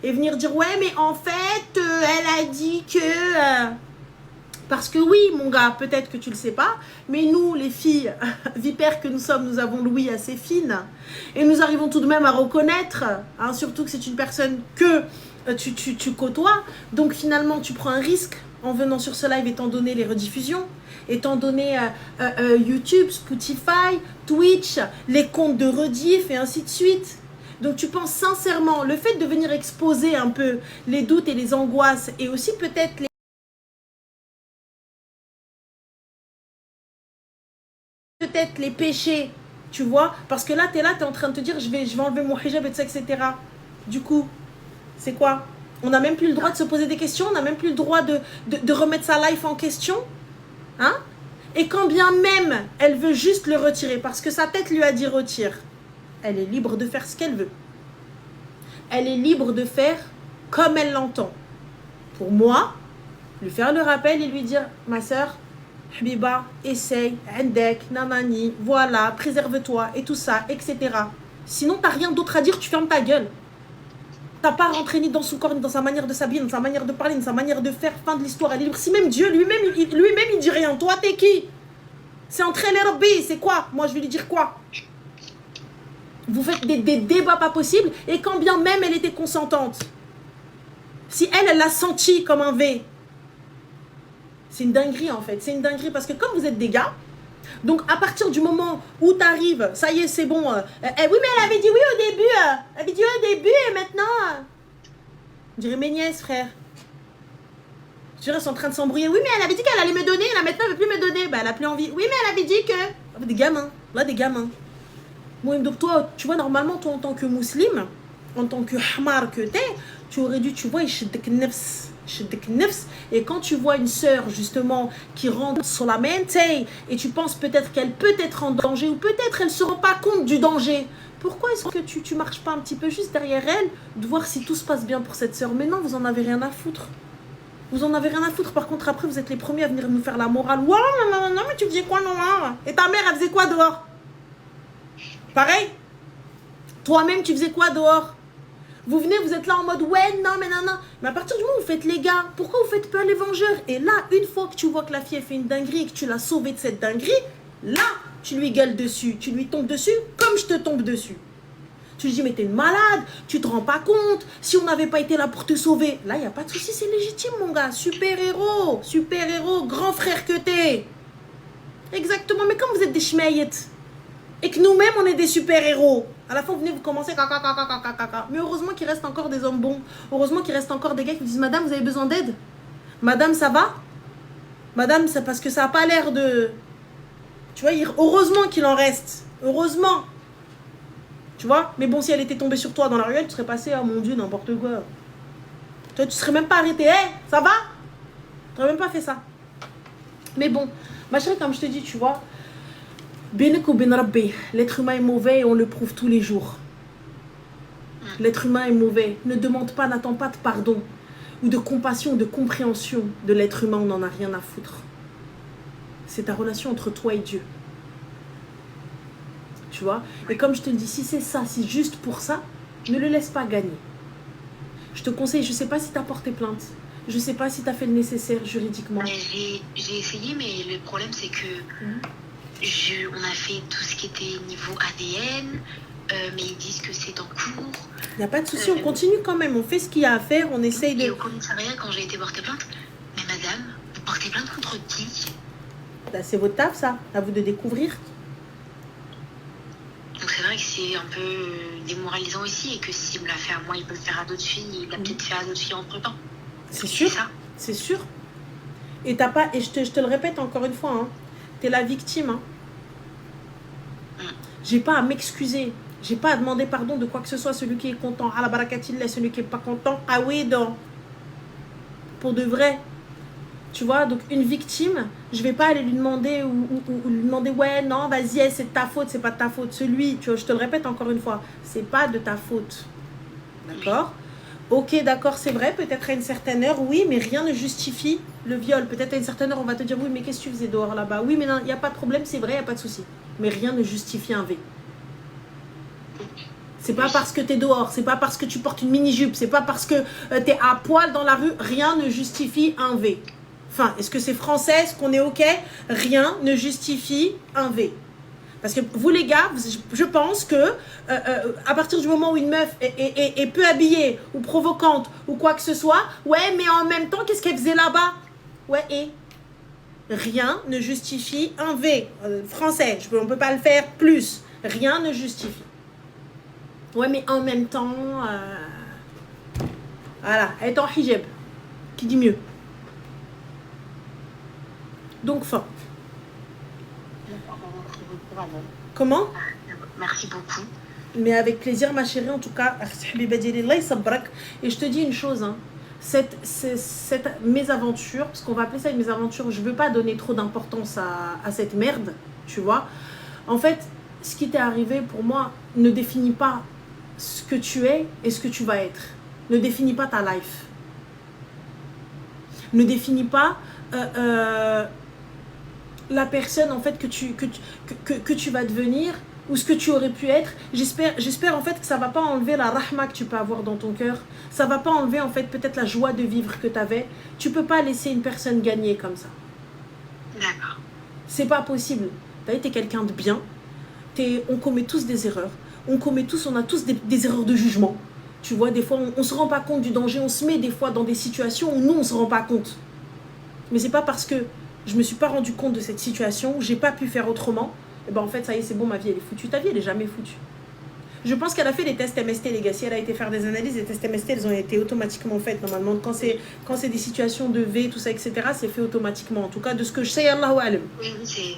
et venir dire ouais mais en fait elle a dit que... Parce que oui mon gars, peut-être que tu ne le sais pas, mais nous les filles vipères que nous sommes, nous avons l'ouïe assez fine et nous arrivons tout de même à reconnaître, hein, surtout que c'est une personne que tu côtoies, donc finalement tu prends un risque en venant sur ce live étant donné les rediffusions, étant donné YouTube, Spotify, Twitch, les comptes de rediff et ainsi de suite. Donc tu penses sincèrement, le fait de venir exposer un peu les doutes et les angoisses et aussi peut-être les péchés, tu vois, parce que là tu es en train de te dire je vais enlever mon hijab etc. Du coup, c'est quoi? On n'a même plus le droit de se poser des questions, on n'a même plus le droit de remettre sa life en question. Hein? Et quand bien même elle veut juste le retirer parce que sa tête lui a dit retire, elle est libre de faire ce qu'elle veut. Elle est libre de faire comme elle l'entend. Pour moi, lui faire le rappel et lui dire ma soeur, Habiba, essaye, indek, nanani, voilà, préserve-toi et tout ça, etc. Sinon, t'as rien d'autre à dire, tu fermes ta gueule. T'as pas rentré ni dans son corps, ni dans sa manière de s'habiller, ni dans sa manière de parler, ni dans sa manière de faire. Fin de l'histoire, elle est libre. Si même Dieu lui-même, il dit rien. Toi, t'es qui? C'est entre elle et Rabbi, c'est quoi? Moi, je vais lui dire quoi? Vous faites des débats pas possibles, et quand bien même elle était consentante. Si elle l'a senti comme un V. C'est une dinguerie, en fait. C'est une dinguerie, parce que comme vous êtes des gars, donc à partir du moment où tu arrives, ça y est, c'est bon. Oui, mais elle avait dit oui au début. Elle avait dit oui au début et maintenant... Je dirais mes nièces, frère. Je dirais, elles sont en train de s'embrouiller. Oui, mais elle avait dit qu'elle allait me donner. Là, maintenant, elle ne veut plus me donner. Bah, elle a plus envie. Oui, mais elle avait dit que... Des gamins. Là, des gamins. Moi, donc toi, tu vois, normalement, toi, en tant que musulman, en tant que hamar que t'es, tu aurais dû, tu vois, et quand tu vois une sœur justement qui rentre sur la mente et tu penses peut-être qu'elle peut être en danger ou peut-être elle ne se rend pas compte du danger, pourquoi est-ce que tu marches pas un petit peu juste derrière elle de voir si tout se passe bien pour cette sœur? Mais non, vous en avez rien à foutre. Vous en avez rien à foutre. Par contre, après, vous êtes les premiers à venir nous faire la morale. Ouais, non, mais tu faisais quoi, non? Et ta mère, elle faisait quoi dehors? Pareil. Toi-même, tu faisais quoi dehors? Vous venez, vous êtes là en mode ouais, non, mais non. Mais à partir du moment où vous faites les gars, pourquoi vous faites peur les vengeurs? Et là, une fois que tu vois que la fille a fait une dinguerie et que tu l'as sauvée de cette dinguerie, Là, tu lui gueules dessus, tu lui tombes dessus comme je te tombe dessus. Tu lui dis, mais t'es une malade, tu te rends pas compte, si on n'avait pas été là pour te sauver. Là, il n'y a pas de souci, c'est légitime, mon gars. Super-héros, grand frère que t'es. Exactement, mais comme vous êtes des schmeillettes, et que nous-mêmes, on est des super-héros, à la fin, vous venez, vous commencez caca. Mais heureusement qu'il reste encore des hommes bons. Heureusement qu'il reste encore des gars qui vous disent, madame, vous avez besoin d'aide? Madame, ça va? Madame, c'est parce que ça n'a pas l'air de... Tu vois, heureusement qu'il en reste. Heureusement. Tu vois? Mais bon, si elle était tombée sur toi dans la ruelle, tu serais passé, oh mon Dieu, n'importe quoi. Toi, tu serais même pas arrêté. Hé, ça va? Tu n'aurais même pas fait ça. Mais bon, ma chérie, comme je te dis, tu vois, l'être humain est mauvais et on le prouve tous les jours. L'être humain est mauvais. Ne demande pas, n'attends pas de pardon ou de compassion, de compréhension de l'être humain. On n'en a rien à foutre. C'est ta relation entre toi et Dieu. Tu vois? Et comme je te le dis, si c'est ça, si juste pour ça, ne le laisse pas gagner. Je te conseille, je ne sais pas si tu as porté plainte. Je ne sais pas si tu as fait le nécessaire juridiquement. J'ai essayé, mais le problème, c'est que on a fait tout ce qui était niveau ADN, mais ils disent que c'est en cours. Il n'y a pas de souci, on continue quand même. On fait ce qu'il y a à faire, on essaye de... Et au commissariat, quand j'ai été porter plainte, mais madame, vous portez plainte contre qui? C'est votre taf, ça. À vous de découvrir. Donc c'est vrai que c'est un peu démoralisant aussi, et que s'il me l'a fait à moi, il peut le faire à d'autres filles, il l'a peut-être fait à d'autres filles entre-temps. C'est sûr, c'est sûr. Et t'as pas, et je te le répète encore une fois, hein, t'es la victime. Hein. J'ai pas à m'excuser, j'ai pas à demander pardon de quoi que ce soit. Celui qui est content, à la barakatillah, celui qui est pas content, ah oui, donc. Pour de vrai. Tu vois, donc une victime, je vais pas aller lui demander ou lui demander, ouais, non, vas-y, c'est de ta faute, c'est pas de ta faute. Celui, tu vois, je te le répète encore une fois, c'est pas de ta faute. D'accord? Ok, d'accord, c'est vrai, peut-être à une certaine heure, oui, mais rien ne justifie le viol. Peut-être à une certaine heure, on va te dire, oui, mais qu'est-ce que tu faisais dehors là-bas? Oui, mais non, il n'y a pas de problème, c'est vrai, il n'y a pas de souci. Mais rien ne justifie un V. C'est pas parce que tu es dehors, c'est pas parce que tu portes une mini-jupe, c'est pas parce que tu es à poil dans la rue, rien ne justifie un V. Enfin, est-ce que c'est français, est-ce qu'on est ok? Rien ne justifie un V. Parce que vous les gars, je pense que à partir du moment où une meuf est peu habillée ou provocante ou quoi que ce soit, ouais, mais en même temps, qu'est-ce qu'elle faisait là-bas? Ouais, et rien ne justifie un V. Français, on ne peut pas le faire plus. Rien ne justifie. Ouais, mais en même temps, voilà, elle est en hijab. Qui dit mieux? Donc, fin. Comment? Merci beaucoup. Mais avec plaisir, ma chérie, en tout cas. Et je te dis une chose, hein. Cette mésaventures, parce qu'on va appeler ça une mésaventures, je ne veux pas donner trop d'importance à cette merde, tu vois. En fait, ce qui t'est arrivé, pour moi, ne définit pas ce que tu es et ce que tu vas être. Ne définit pas ta life. Ne définit pas... la personne en fait que tu vas devenir ou ce que tu aurais pu être. J'espère en fait que ça va pas enlever la rahma que tu peux avoir dans ton cœur. Ça va pas enlever en fait peut-être la joie de vivre que tu avais. Tu peux pas laisser une personne gagner comme ça. D'accord. C'est pas possible. T'es quelqu'un de bien. On commet tous des erreurs. On a tous des erreurs de jugement. Tu vois, des fois on se rend pas compte du danger. On se met des fois dans des situations où nous on se rend pas compte. Mais c'est pas parce que je me suis pas rendu compte de cette situation, j'ai pas pu faire autrement, et ben en fait ça y est, c'est bon, ma vie elle est foutue. Ta vie elle est jamais foutue. Je pense qu'elle a fait les tests MST, les gars. Si elle a été faire des analyses, les tests MST elles ont été automatiquement faites normalement. Quand c'est des situations de V, tout ça, etc., c'est fait automatiquement. En tout cas de ce que je sais, Allahu alam. Oui, c'est...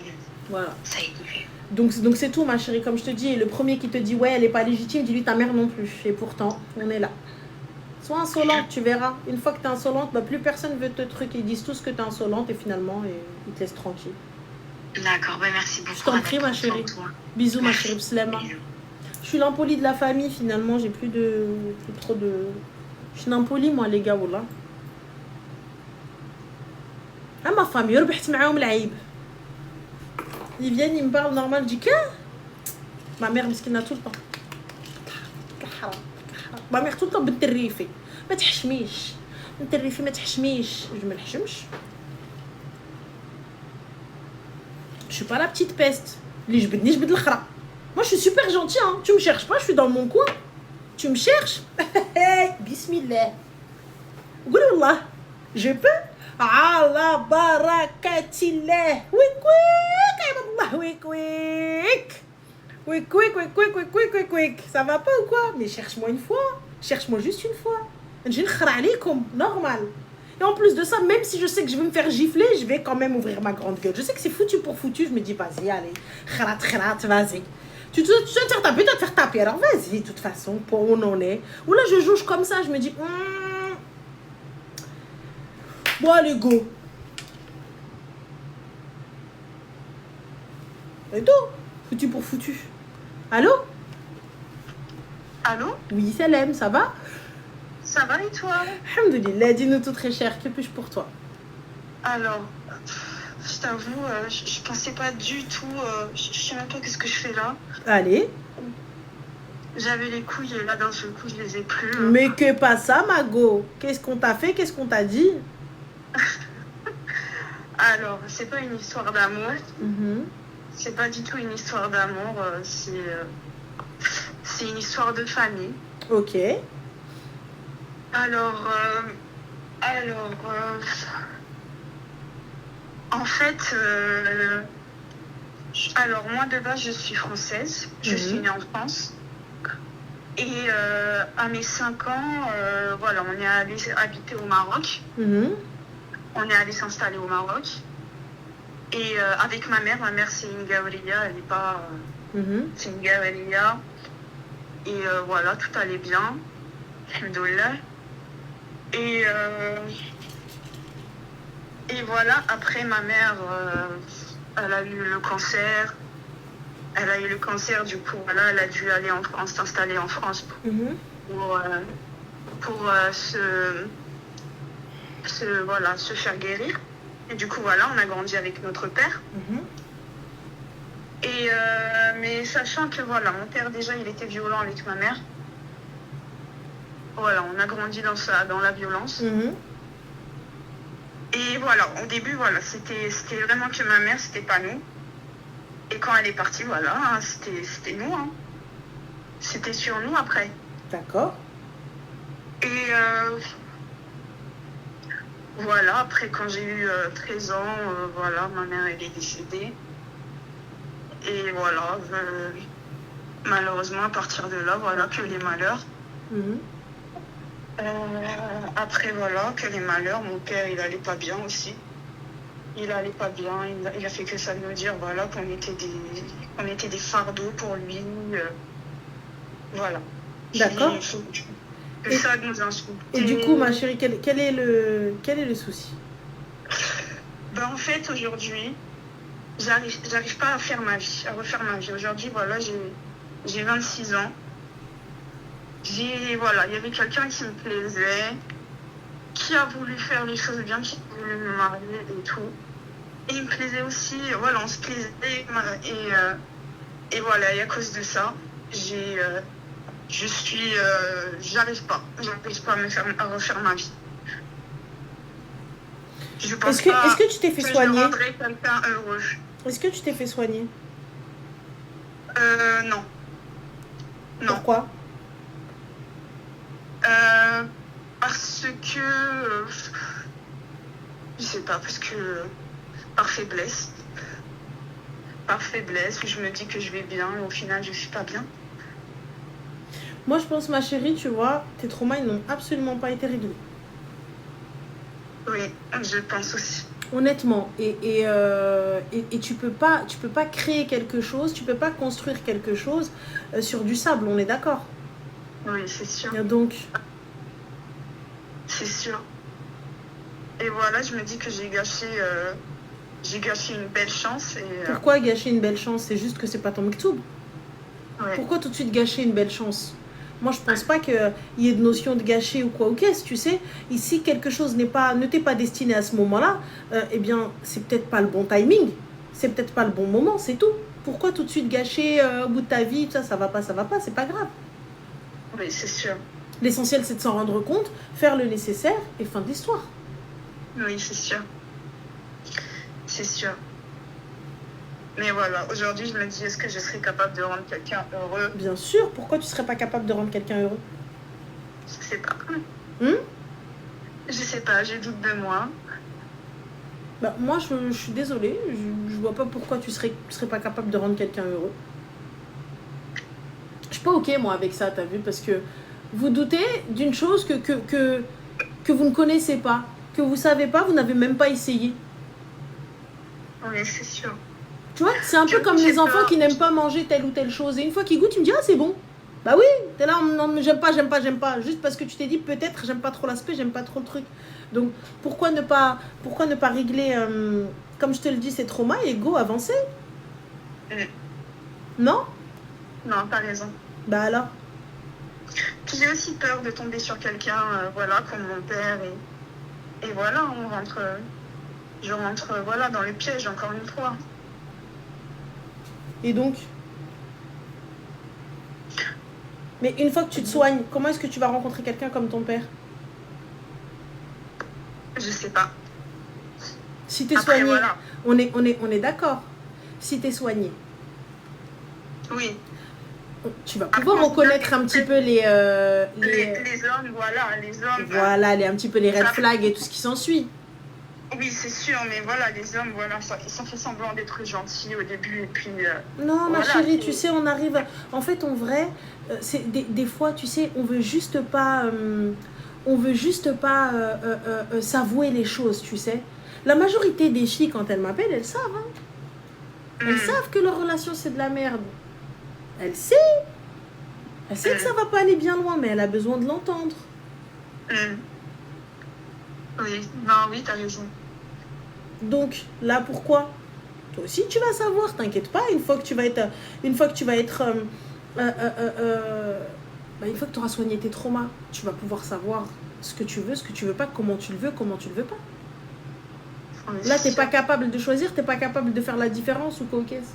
Voilà. Ça a été fait. Donc c'est tout, ma chérie, comme je te dis. Et le premier qui te dit ouais elle est pas légitime, dis-lui ta mère non plus. Et pourtant on est là. Sois insolente, tu verras. Une fois que tu es insolente, bah, plus personne veut te truc. Ils disent tous que tu es insolente et finalement, ils te laissent tranquille. D'accord, bah merci beaucoup. Je t'en prie, ma chérie. Bisous, ma chérie Pslema. Je suis l'impolie de la famille, finalement. J'ai plus trop de... Je suis l'impolie, moi, les gars, voilà. Ah, ma famille, ils viennent, ils me parlent normal. Je dis, quoi? Ma mère, مسكينة tout le temps. ما ميغ tout le temps بنت الريفي ما تحشميش بنت الريفي ما تحشميش جو ما نحشمش je suis pas la petite peste. Moi, je suis super gentille, hein. Tu me cherches pas, je suis dans mon coin. Tu me cherches. Bismillah. Goulullah. Je peux. Ala barakatillah. Wik wik. Wik. Ça va pas ou quoi? Mais cherche-moi une fois. Cherche-moi juste une fois. Normal. Et en plus de ça, même si je sais que je vais me faire gifler, je vais quand même ouvrir ma grande gueule. Je sais que c'est foutu pour foutu. Je me dis, vas-y, allez. Vas-y. Tu vas te faire taper, tu vas te faire taper. Alors vas-y, de toute façon, pour où on en est. Ou là, je juge comme ça, je me dis, bon, allez, go. Et tout, foutu pour foutu. Allô? Allô? Oui, Salem, ça va? Ça va et toi? Alhamdoulilah, dis-nous tout très cher, que puis-je pour toi? Alors, je t'avoue, je pensais pas du tout, je sais même pas qu'est-ce que je fais là. Allez. J'avais les couilles et là d'un seul coup je les ai plus. Mais que pas ça, Mago? Qu'est-ce qu'on t'a fait? Qu'est-ce qu'on t'a dit? Alors, c'est pas une histoire d'amour. Mhm. C'est pas du tout une histoire d'amour, c'est une histoire de famille. Ok. Alors, en fait, alors moi de base je suis française, je suis née en France. Et à mes 5 ans, voilà, on est allé habiter au Maroc. On est allé s'installer au Maroc. Et avec ma mère c'est une Gaouria, elle n'est pas... C'est une Gaouria. Et voilà, tout allait bien. Alhamdoulilah. Et voilà, après ma mère, elle a eu le cancer. Elle a eu le cancer, du coup, voilà, elle a dû aller en France, s'installer en France pour se faire guérir. Et du coup, voilà, on a grandi avec notre père. Et mais sachant que, voilà, mon père, déjà, il était violent avec ma mère. Voilà, on a grandi dans la violence. Et voilà, au début, voilà, c'était vraiment que ma mère, c'était pas nous. Et quand elle est partie, voilà, c'était nous. Hein. C'était sur nous après. D'accord. Et voilà, après quand j'ai eu 13 ans, voilà, ma mère elle est décédée. Et voilà, malheureusement à partir de là, voilà, que les malheurs. Après voilà, que les malheurs, mon père il allait pas bien aussi. Il allait pas bien, il a fait que ça de nous dire voilà, qu'on était des fardeaux pour lui. Voilà. D'accord. Que ça nous insulte. Et du coup, ma chérie, quel est le souci? Ben, en fait, aujourd'hui, j'arrive pas à refaire ma vie. Aujourd'hui, voilà, j'ai 26 ans. Voilà, il y avait quelqu'un qui me plaisait, qui a voulu faire les choses bien, qui a voulu me marier et tout. Et il me plaisait aussi, voilà, on se plaisait. Et voilà, et à cause de ça, j'arrive pas à refaire ma vie. Je pense est-ce que tu t'es fait soigner? Je rendrai quelqu'un heureux. Est-ce que tu t'es fait soigner? Non. Pourquoi? Parce que... je sais pas, parce que... Par faiblesse, je me dis que je vais bien, et au final, je suis pas bien. Moi, je pense, ma chérie, tu vois, tes traumas, ils n'ont absolument pas été réglés. Oui, je pense aussi. Honnêtement, et tu peux pas créer quelque chose, tu peux pas construire quelque chose sur du sable, on est d'accord? Oui, c'est sûr. Et donc... C'est sûr. Et voilà, je me dis que j'ai gâché une belle chance. Pourquoi gâcher une belle chance? C'est juste que c'est pas ton mektoub. Ouais. Pourquoi tout de suite gâcher une belle chance? Moi, je pense pas qu'il y ait de notion de gâcher ou quoi ou qu'est-ce, tu sais. Ici, quelque chose ne t'est pas destiné à ce moment-là, eh bien, c'est peut-être pas le bon timing. C'est peut-être pas le bon moment, c'est tout. Pourquoi tout de suite gâcher au bout de ta vie, ça va pas, c'est pas grave. Oui, c'est sûr. L'essentiel, c'est de s'en rendre compte, faire le nécessaire et fin de l'histoire. Oui, c'est sûr. C'est sûr. Mais voilà, aujourd'hui, je me dis, est-ce que je serais capable de rendre quelqu'un heureux? Bien sûr, pourquoi tu serais pas capable de rendre quelqu'un heureux? Je sais pas. Hum? Je sais pas, je doute de moi. Bah, moi, je suis désolée, je vois pas pourquoi tu serais pas capable de rendre quelqu'un heureux. Je suis pas ok, moi, avec ça, t'as vu, parce que vous doutez d'une chose que vous ne connaissez pas, que vous savez pas, vous n'avez même pas essayé. Oui, c'est sûr. Tu vois, c'est un peu comme les enfants qui n'aiment pas manger telle ou telle chose. Et une fois qu'ils goûtent, tu me dis, ah, c'est bon. Bah oui, t'es là, non, mais j'aime pas. Juste parce que tu t'es dit, peut-être, j'aime pas trop l'aspect, j'aime pas trop le truc. Donc, pourquoi ne pas régler, comme je te le dis, ces traumas et go, avancer? Non? Non, t'as raison. Bah alors? Puis j'ai aussi peur de tomber sur quelqu'un, voilà, comme mon père. Et voilà, je rentre, voilà, dans le piège, encore une fois. Et donc? Mais une fois que tu te soignes, comment est-ce que tu vas rencontrer quelqu'un comme ton père? Je sais pas. Si t'es Après, soigné, voilà. on est d'accord. Si t'es soigné, Oui. tu vas pouvoir reconnaître un petit peu les hommes, voilà, les hommes. voilà, un petit peu les red flags et tout ce qui s'ensuit. Oui, c'est sûr, mais voilà, les hommes, voilà, ça fait semblant d'être gentils au début, et puis... Non, ma voilà, chérie, tu sais, on arrive... En fait, en vrai, c'est des fois, tu sais, on veut juste pas s'avouer les choses, tu sais. La majorité des filles, quand elles m'appellent, elles savent. Hein. Elles savent que leur relation, c'est de la merde. Elle sait. Elle sait que ça va pas aller bien loin, mais elle a besoin de l'entendre. Oui, non, oui, t'as raison. Donc, là, pourquoi? Toi aussi, tu vas savoir, t'inquiète pas, une fois que tu vas être... une fois que tu auras soigné tes traumas, tu vas pouvoir savoir ce que tu veux pas, comment tu le veux pas. Oui, Là, c'est t'es pas sûr. capable de choisir, t'es pas capable de faire la différence ou quoi, qu'est-ce?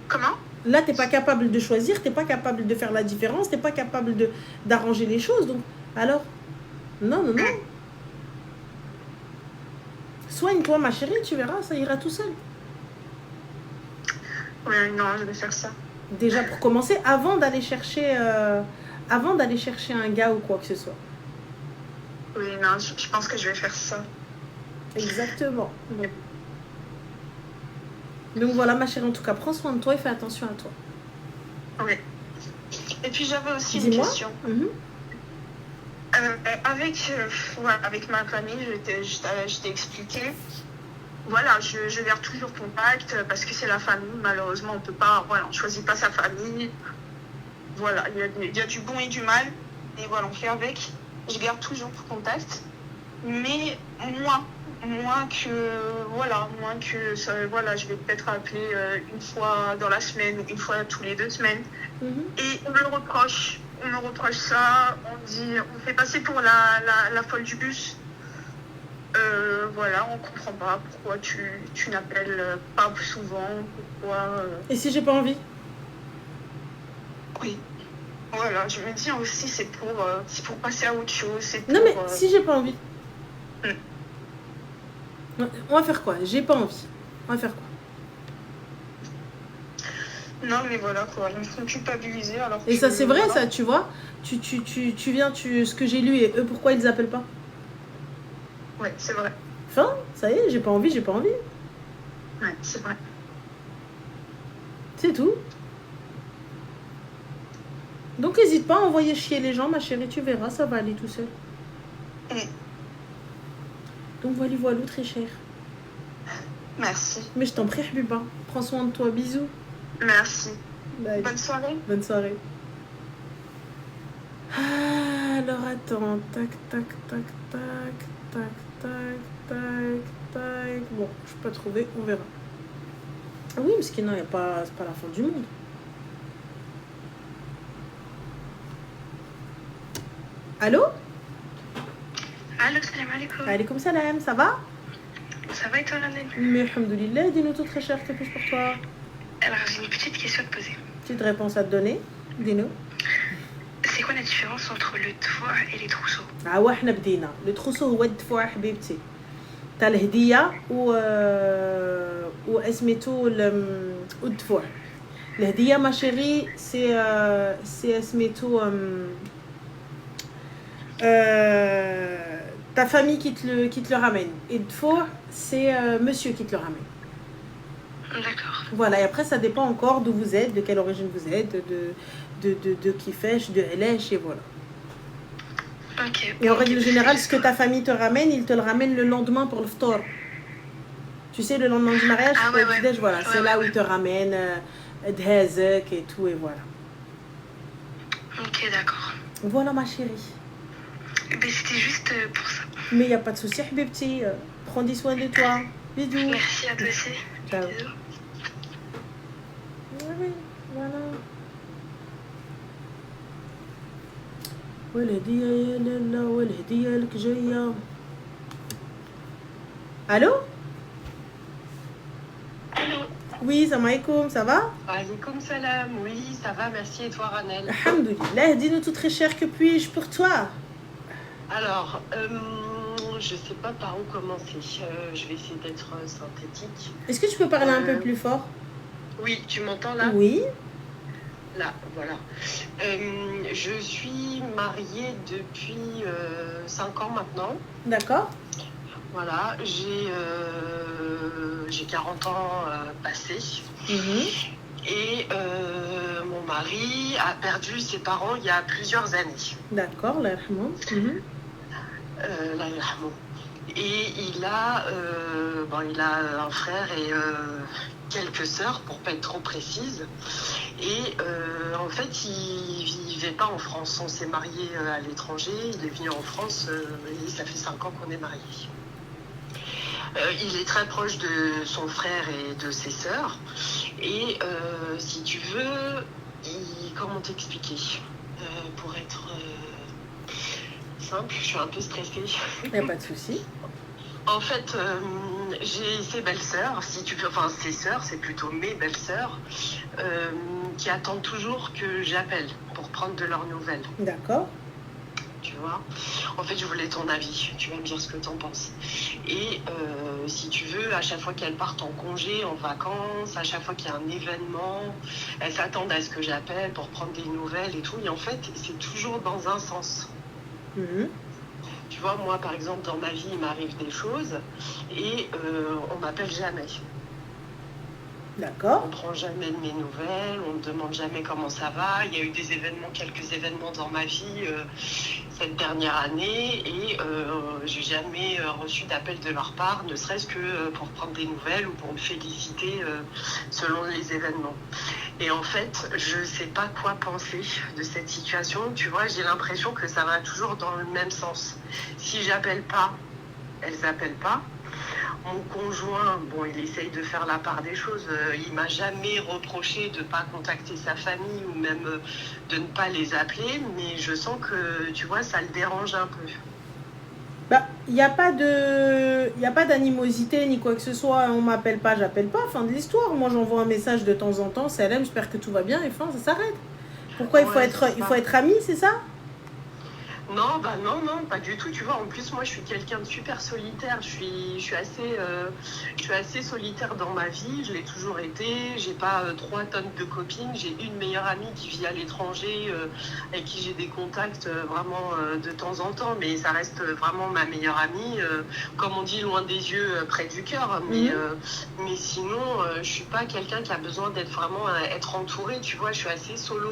Comment? Là, t'es pas capable de choisir, t'es pas capable de faire la différence, t'es pas capable d'arranger les choses. Donc, alors, non. Soigne-toi, ma chérie, tu verras, ça ira tout seul. Oui, non, je vais faire ça. Déjà, pour commencer, avant d'aller chercher un gars ou quoi que ce soit. Oui, non, je pense que je vais faire ça. Exactement. Donc voilà, ma chérie, en tout cas, prends soin de toi et fais attention à toi. Oui. Et puis j'avais aussi une Dis-moi. question. Avec ma famille, je t'ai expliqué. Voilà, je garde toujours contact parce que c'est la famille. Malheureusement, on peut pas, voilà, on choisit pas sa famille. Voilà, il y a du bon et du mal. Et voilà, on fait avec. Je garde toujours contact. Mais moins que ça, voilà, je vais peut-être appeler une fois dans la semaine ou une fois tous les 2 semaines. Et on me reproche ça, on fait passer pour la folle du bus. Voilà, on comprend pas pourquoi tu n'appelles pas souvent, pourquoi... Et si j'ai pas envie? Oui, voilà, je me dis aussi c'est pour passer à autre chose, c'est pour... Non mais si j'ai pas envie. On va faire quoi? J'ai pas envie. On va faire quoi? Non mais voilà quoi, ils me font culpabiliser alors Et que, ça c'est vrai voilà. ça, tu vois. Tu viens, ce que j'ai lu et eux pourquoi ils appellent pas? Ouais, c'est vrai. Enfin, ça y est, j'ai pas envie. Ouais, c'est vrai. C'est tout. Donc n'hésite pas à envoyer chier les gens, ma chérie, tu verras, ça va aller tout seul. Donc voilà, très cher. Merci. Mais je t'en prie, Habiba. Prends soin de toi, bisous. Merci. Bye. Bonne soirée. Bonne soirée. Ah, alors attends, tac. Bon, je peux pas trouver, on verra. Ah oui, parce que non, c'est pas la fin du monde. Allô? Allô, salam alaikum. Alaikum salam, ça va? Ça va et toi, Landine? Mais alhamdoulilah, dis-nous tout très cher, que puis-je pour toi? Alors, j'ai une petite question à te poser. Petite réponse à te donner, dis-nous. C'est quoi la différence entre le toit et les trousseaux? Ah ouais, احنا بدينا. Le trousseau هو الدفوع حبيبتي. تاع الهديه و اسميتو الدفوع. الهديه ما شيري سي اسميتو ta famille qui te le ramène. Et de fois, c'est monsieur qui te le ramène. D'accord. Voilà, et après, ça dépend encore d'où vous êtes, de quelle origine vous êtes, de qui fait, de LH, et voilà. Ok. Et en règle générale, ce que ta famille te ramène, ils te le ramènent le lendemain pour le ftor. Tu sais, le lendemain du mariage, Ah ouais, ouais. voilà, Ouais, c'est là ouais, où ils te ramènent dhazek et tout, et voilà. Ok, d'accord. Voilà, ma chérie. Ben, c'était juste pour ça. Mais il n'y a pas de souci, Habibti. Prends des soins de toi. Bisous. Merci à toi aussi. Ciao. Bisous. Oui, voilà. والهدية يا لالا والهدية لك جاية. Allô? Allô. Oui, salam alaikum, ça va? Alaikum salam, oui, ça va, merci. Et toi, Ranel? Alhamdoulilah, dis-nous tout très cher, que puis-je pour toi? Alors, je sais pas par où commencer. Je vais essayer d'être synthétique. Est-ce que tu peux parler un peu plus fort? Oui, tu m'entends là? Oui. Là, voilà. Je suis mariée depuis 5 ans maintenant. D'accord. Voilà, j'ai 40 ans passés. Et mon mari a perdu ses parents il y a plusieurs années. D'accord, là, et il a un frère et quelques sœurs, pour pas être trop précise. Et en fait, il vivait pas en France. On s'est mariés à l'étranger. Il est venu en France et ça fait 5 ans qu'on est mariés. Il est très proche de son frère et de ses sœurs. Et si tu veux, comment t'expliquer pour être simple, je suis un peu stressée. Il n'y a pas de souci. En fait, j'ai ses belles-sœurs, si tu veux, enfin ses sœurs, c'est plutôt mes belles-sœurs, qui attendent toujours que j'appelle pour prendre de leurs nouvelles. D'accord. Tu vois, en fait, je voulais ton avis. Tu vas me dire ce que tu en penses. Et si tu veux, à chaque fois qu'elles partent en congé, en vacances, à chaque fois qu'il y a un événement, elles s'attendent à ce que j'appelle pour prendre des nouvelles et tout. Et en fait, c'est toujours dans un sens. Tu vois, moi, par exemple, dans ma vie, il m'arrive des choses et on m'appelle jamais. D'accord. On prend jamais de mes nouvelles, on me demande jamais comment ça va. Il y a eu des événements, quelques événements dans ma vie cette dernière année et j'ai jamais reçu d'appel de leur part, ne serait-ce que pour prendre des nouvelles ou pour me féliciter selon les événements. Et en fait, je sais pas quoi penser de cette situation. Tu vois, j'ai l'impression que ça va toujours dans le même sens. Si j'appelle pas, elles appellent pas. Mon conjoint, bon, il essaye de faire la part des choses. Il m'a jamais reproché de ne pas contacter sa famille ou même de ne pas les appeler. Mais je sens que, tu vois, ça le dérange un peu. Bah, il n'y a pas d'animosité ni quoi que ce soit. On m'appelle pas, j'appelle pas. Fin de l'histoire. Moi, j'envoie un message de temps en temps. Salam, j'espère que tout va bien. Et fin, ça s'arrête. Pourquoi il faut être ami, c'est ça? Non, bah non, pas du tout. Tu vois, en plus, moi, je suis quelqu'un de super solitaire. Je suis assez solitaire dans ma vie. Je l'ai toujours été. J'ai pas 3 tonnes de copines. J'ai une meilleure amie qui vit à l'étranger, avec qui j'ai des contacts vraiment de temps en temps. Mais ça reste vraiment ma meilleure amie. Comme on dit, loin des yeux, près du cœur. Mais sinon, je suis pas quelqu'un qui a besoin d'être vraiment être entouré. Tu vois, je suis assez solo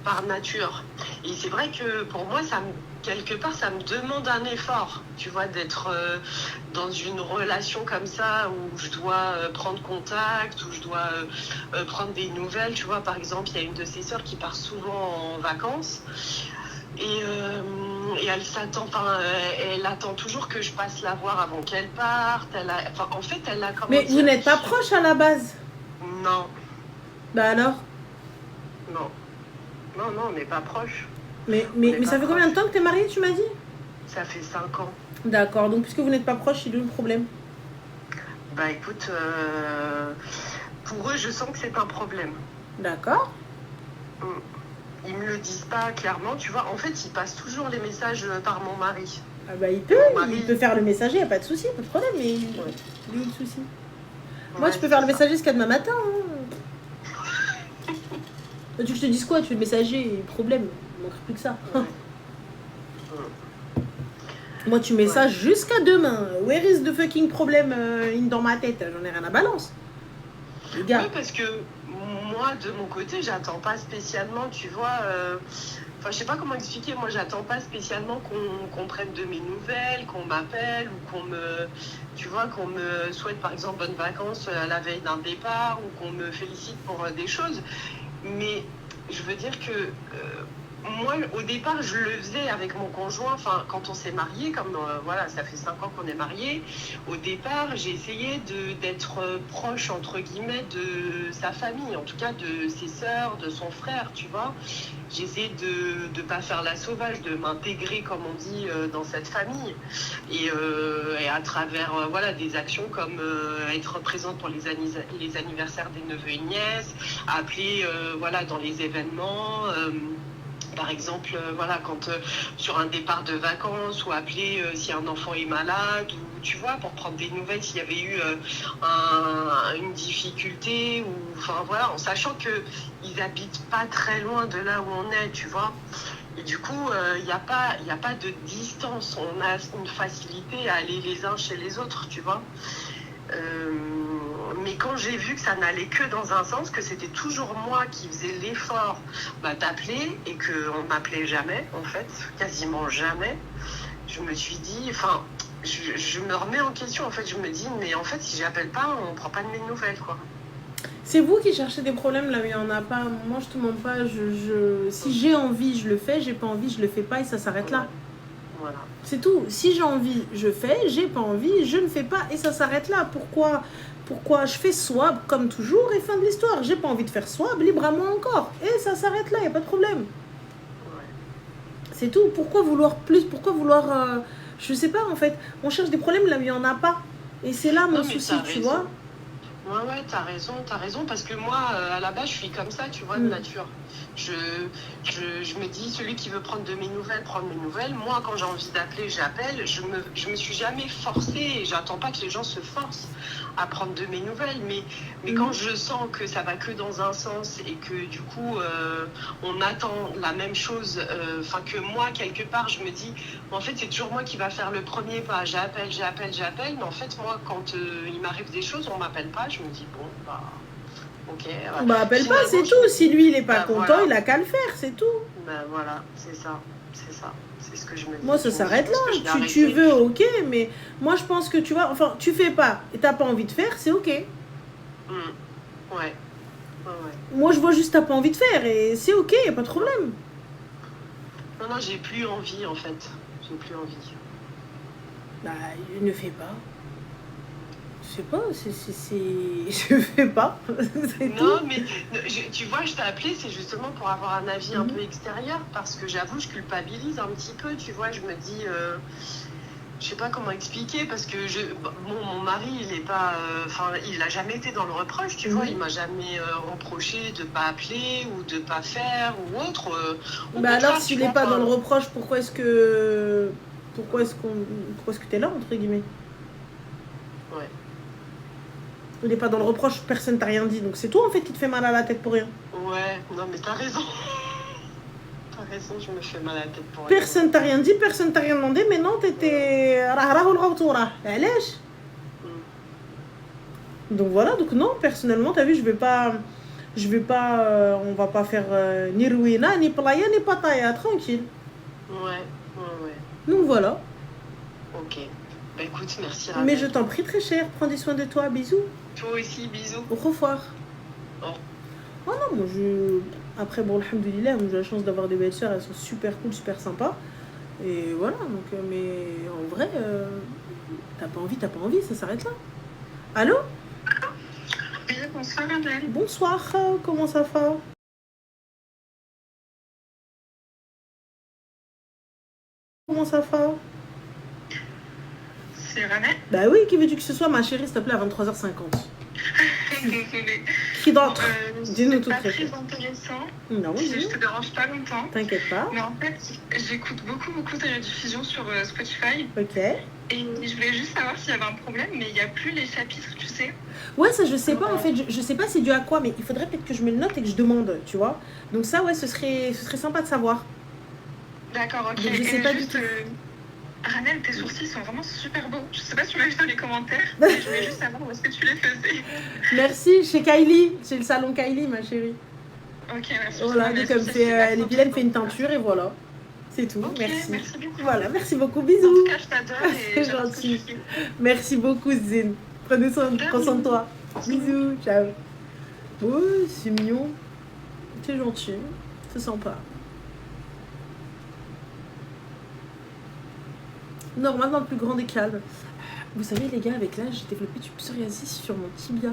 par nature. Et c'est vrai que pour moi, quelque part, ça me demande un effort, tu vois, d'être dans une relation comme ça où je dois prendre contact, où je dois prendre des nouvelles. Tu vois, par exemple, il y a une de ses sœurs qui part souvent en vacances et elle s'attend, elle attend toujours que je passe la voir avant qu'elle parte. En fait, elle a Mais vous n'êtes pas proche à la base? Non. Bah alors? Non, on n'est pas proche. Mais ça fait combien de temps que tu es mariée, tu m'as dit? Ça fait 5 ans. D'accord, donc puisque vous n'êtes pas proche, c'est d'où le problème? Bah écoute, pour eux, je sens que c'est un problème. D'accord. Ils me le disent pas clairement, tu vois. En fait, ils passent toujours les messages par mon mari. Ah bah il peut faire le messager, y a pas de souci, pas de problème, mais lui, le souci. Moi, je peux faire le messager jusqu'à demain matin. Hein. Tu veux que je te dise quoi? Tu fais le messager, problème, il manque plus que ça. Moi, tu mets ça jusqu'à demain. Where is the fucking problem dans ma tête? J'en ai rien à balance. Les gars. Oui, parce que moi, de mon côté, j'attends pas spécialement, tu vois. Enfin, je sais pas comment expliquer. Moi, j'attends pas spécialement qu'on prenne de mes nouvelles, qu'on m'appelle ou qu'on me souhaite, par exemple, bonnes vacances à la veille d'un départ ou qu'on me félicite pour des choses. Mais je veux dire que moi, au départ, je le faisais avec mon conjoint. Enfin, quand on s'est mariés, comme voilà, ça fait 5 ans qu'on est mariés. Au départ, j'ai essayé d'être proche entre guillemets de sa famille, en tout cas de ses sœurs, de son frère, tu vois. J'ai essayé de pas faire la sauvage, de m'intégrer, comme on dit, dans cette famille. Et à travers voilà, des actions comme être présente pour les anniversaires des neveux et nièces, appeler voilà, dans les événements. Par exemple, voilà, quand sur un départ de vacances ou appeler si un enfant est malade ou tu vois, pour prendre des nouvelles s'il y avait eu une difficulté ou enfin voilà, en sachant que ils habitent pas très loin de là où on est, tu vois. Et du coup, il n'y a pas de distance, on a une facilité à aller les uns chez les autres, tu vois. Mais quand j'ai vu que ça n'allait que dans un sens, que c'était toujours moi qui faisais l'effort d'appeler et qu'on ne m'appelait jamais, en fait, quasiment jamais, je me suis dit, enfin, je me remets en question, en fait, je me dis, mais en fait, si j'appelle pas, on ne prend pas de mes nouvelles, quoi. C'est vous qui cherchez des problèmes là où il n'y en a pas. Moi, je te mens pas. Si j'ai envie, je le fais. J'ai pas envie, je le fais pas et ça s'arrête là. Voilà. C'est tout. Si j'ai envie, je fais. J'ai pas envie, je ne fais pas et ça s'arrête là. Pourquoi je fais swab comme toujours et fin de l'histoire. J'ai pas envie de faire swab, libre à moi encore. Et ça s'arrête là, il n'y a pas de problème. Ouais. C'est tout. Pourquoi vouloir plus? Pourquoi vouloir... Je sais pas en fait. On cherche des problèmes là où il n'y en a pas. Et c'est là mon souci, tu vois. Ouais, t'as raison, parce que moi, à la base, je suis comme ça, tu vois, de nature. Je me dis, celui qui veut prendre de mes nouvelles, prendre mes nouvelles. Moi, quand j'ai envie d'appeler, j'appelle. Je me suis jamais forcée, et j'attends pas que les gens se forcent à prendre de mes nouvelles. Mais quand je sens que ça va que dans un sens et que du coup, on attend la même chose, enfin que moi, quelque part, je me dis, en fait, c'est toujours moi qui va faire le premier pas. J'appelle. Mais en fait, moi, quand il m'arrive des choses, on m'appelle pas. Je me dis, bon, bah, ok. Appelle pas, c'est tout. Si lui, il est pas content, voilà. Il a qu'à le faire, c'est tout. Ben voilà, c'est ça. C'est ce que je me dis. Moi, ça s'arrête là. Tu veux, ok, mais moi, je pense que tu vois, enfin, tu fais pas et t'as pas envie de faire, c'est ok. Ouais. Moi, je vois juste t'as pas envie de faire et c'est ok, y a pas de problème. Non, j'ai plus envie en fait. J'ai plus envie. Bah, ne fais pas. Je sais pas, je fais pas. Non, mais tu vois, je t'ai appelé, c'est justement pour avoir un avis un peu extérieur, parce que j'avoue, je culpabilise un petit peu, tu vois, je me dis, je sais pas comment expliquer, parce que mon mari, il est pas, enfin, il a jamais été dans le reproche, tu vois, il m'a jamais reproché de pas appeler ou de pas faire ou autre. Bah alors, s'il n'est pas dans le reproche, pourquoi est-ce que t'es là, entre guillemets? Ouais. Il n'est pas dans le reproche, personne t'a rien dit. Donc c'est toi en fait qui te fait mal à la tête pour rien. Ouais, non mais t'as raison. T'as raison, je me fais mal à la tête pour rien. Personne t'a rien dit, personne t'a rien demandé, mais non, t'étais... Donc voilà, donc non, personnellement, t'as vu, je vais pas, on va pas faire ni ruina, ni playa, ni pataya, tranquille. Ouais. Donc voilà. Ok. Bah écoute, merci Ramel. Mais je t'en prie très cher, prends des soins de toi, bisous. Toi aussi, bisous. Au revoir. Oh non, moi après bon, alhamdoulilah, j'ai la chance d'avoir des belles sœurs, elles sont super cool, super sympas. Et voilà, donc mais en vrai, t'as pas envie, ça s'arrête là. Allô? Oui, bonsoir Ramel. Bonsoir, comment ça va? Comment ça va? C'est Ramel? Bah oui, qui veux-tu que ce soit, ma chérie, s'il te plaît, à 23h50. Désolée. Qui d'entre? Dis-nous tout pas très très clair. intéressant intéressant. Non, Si je oui, te dérange pas longtemps. t'inquiète pas. Mais en fait, j'écoute beaucoup de rediffusions sur Spotify. Ok. Et je voulais juste savoir s'il y avait un problème, mais il n'y a plus les chapitres, tu sais. Ouais, ça, je sais pas, en fait. Je sais pas c'est dû à quoi, mais il faudrait peut-être que je me le note et que je demande, tu vois. Donc ça, ouais, ce serait sympa de savoir. D'accord, ok. Donc, je sais Et pas juste, du tout. Ranel, tes sourcils sont vraiment super beaux. Je sais pas si tu l'as vu dans les commentaires, mais je voulais juste savoir où est-ce que tu les faisais. Merci, chez Kylie. Chez le salon Kylie, ma chérie. Ok, merci. Voilà, Mais donc elle me c'est fait, super les beau, vilaines fait une donc, teinture et voilà. C'est tout, Ok, merci. merci beaucoup. Voilà, merci beaucoup, En bisous. tout cas, je t'adore C'est et j'adore ce que tu gentil. fais. Merci beaucoup, Zine. Prends soin de toi. Bisous, ciao. Oh, c'est mignon. C'est gentil. C'est sympa. Normal dans le plus grand des calmes. Vous savez, les gars, avec l'âge, j'ai développé du psoriasis sur mon tibia.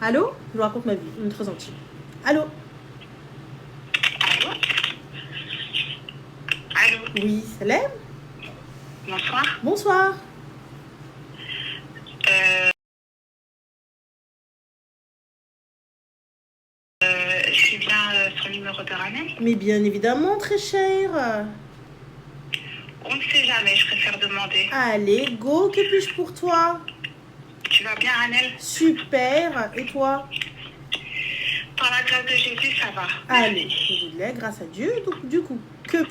Allô? Je vous raconte ma vie. On est très intime. Allô? Allô, Oui, Salem? bonsoir. Bonsoir. Je suis bien sur le numéro de Ranel. Mais bien évidemment, très cher. On ne sait jamais, je préfère demander. Allez, go, que puis-je pour toi? Tu vas bien, Ranel? Super. Et toi? Par la grâce de Jésus, ça va. Allez, alhamdoulilah, grâce à Dieu. Donc, du coup, que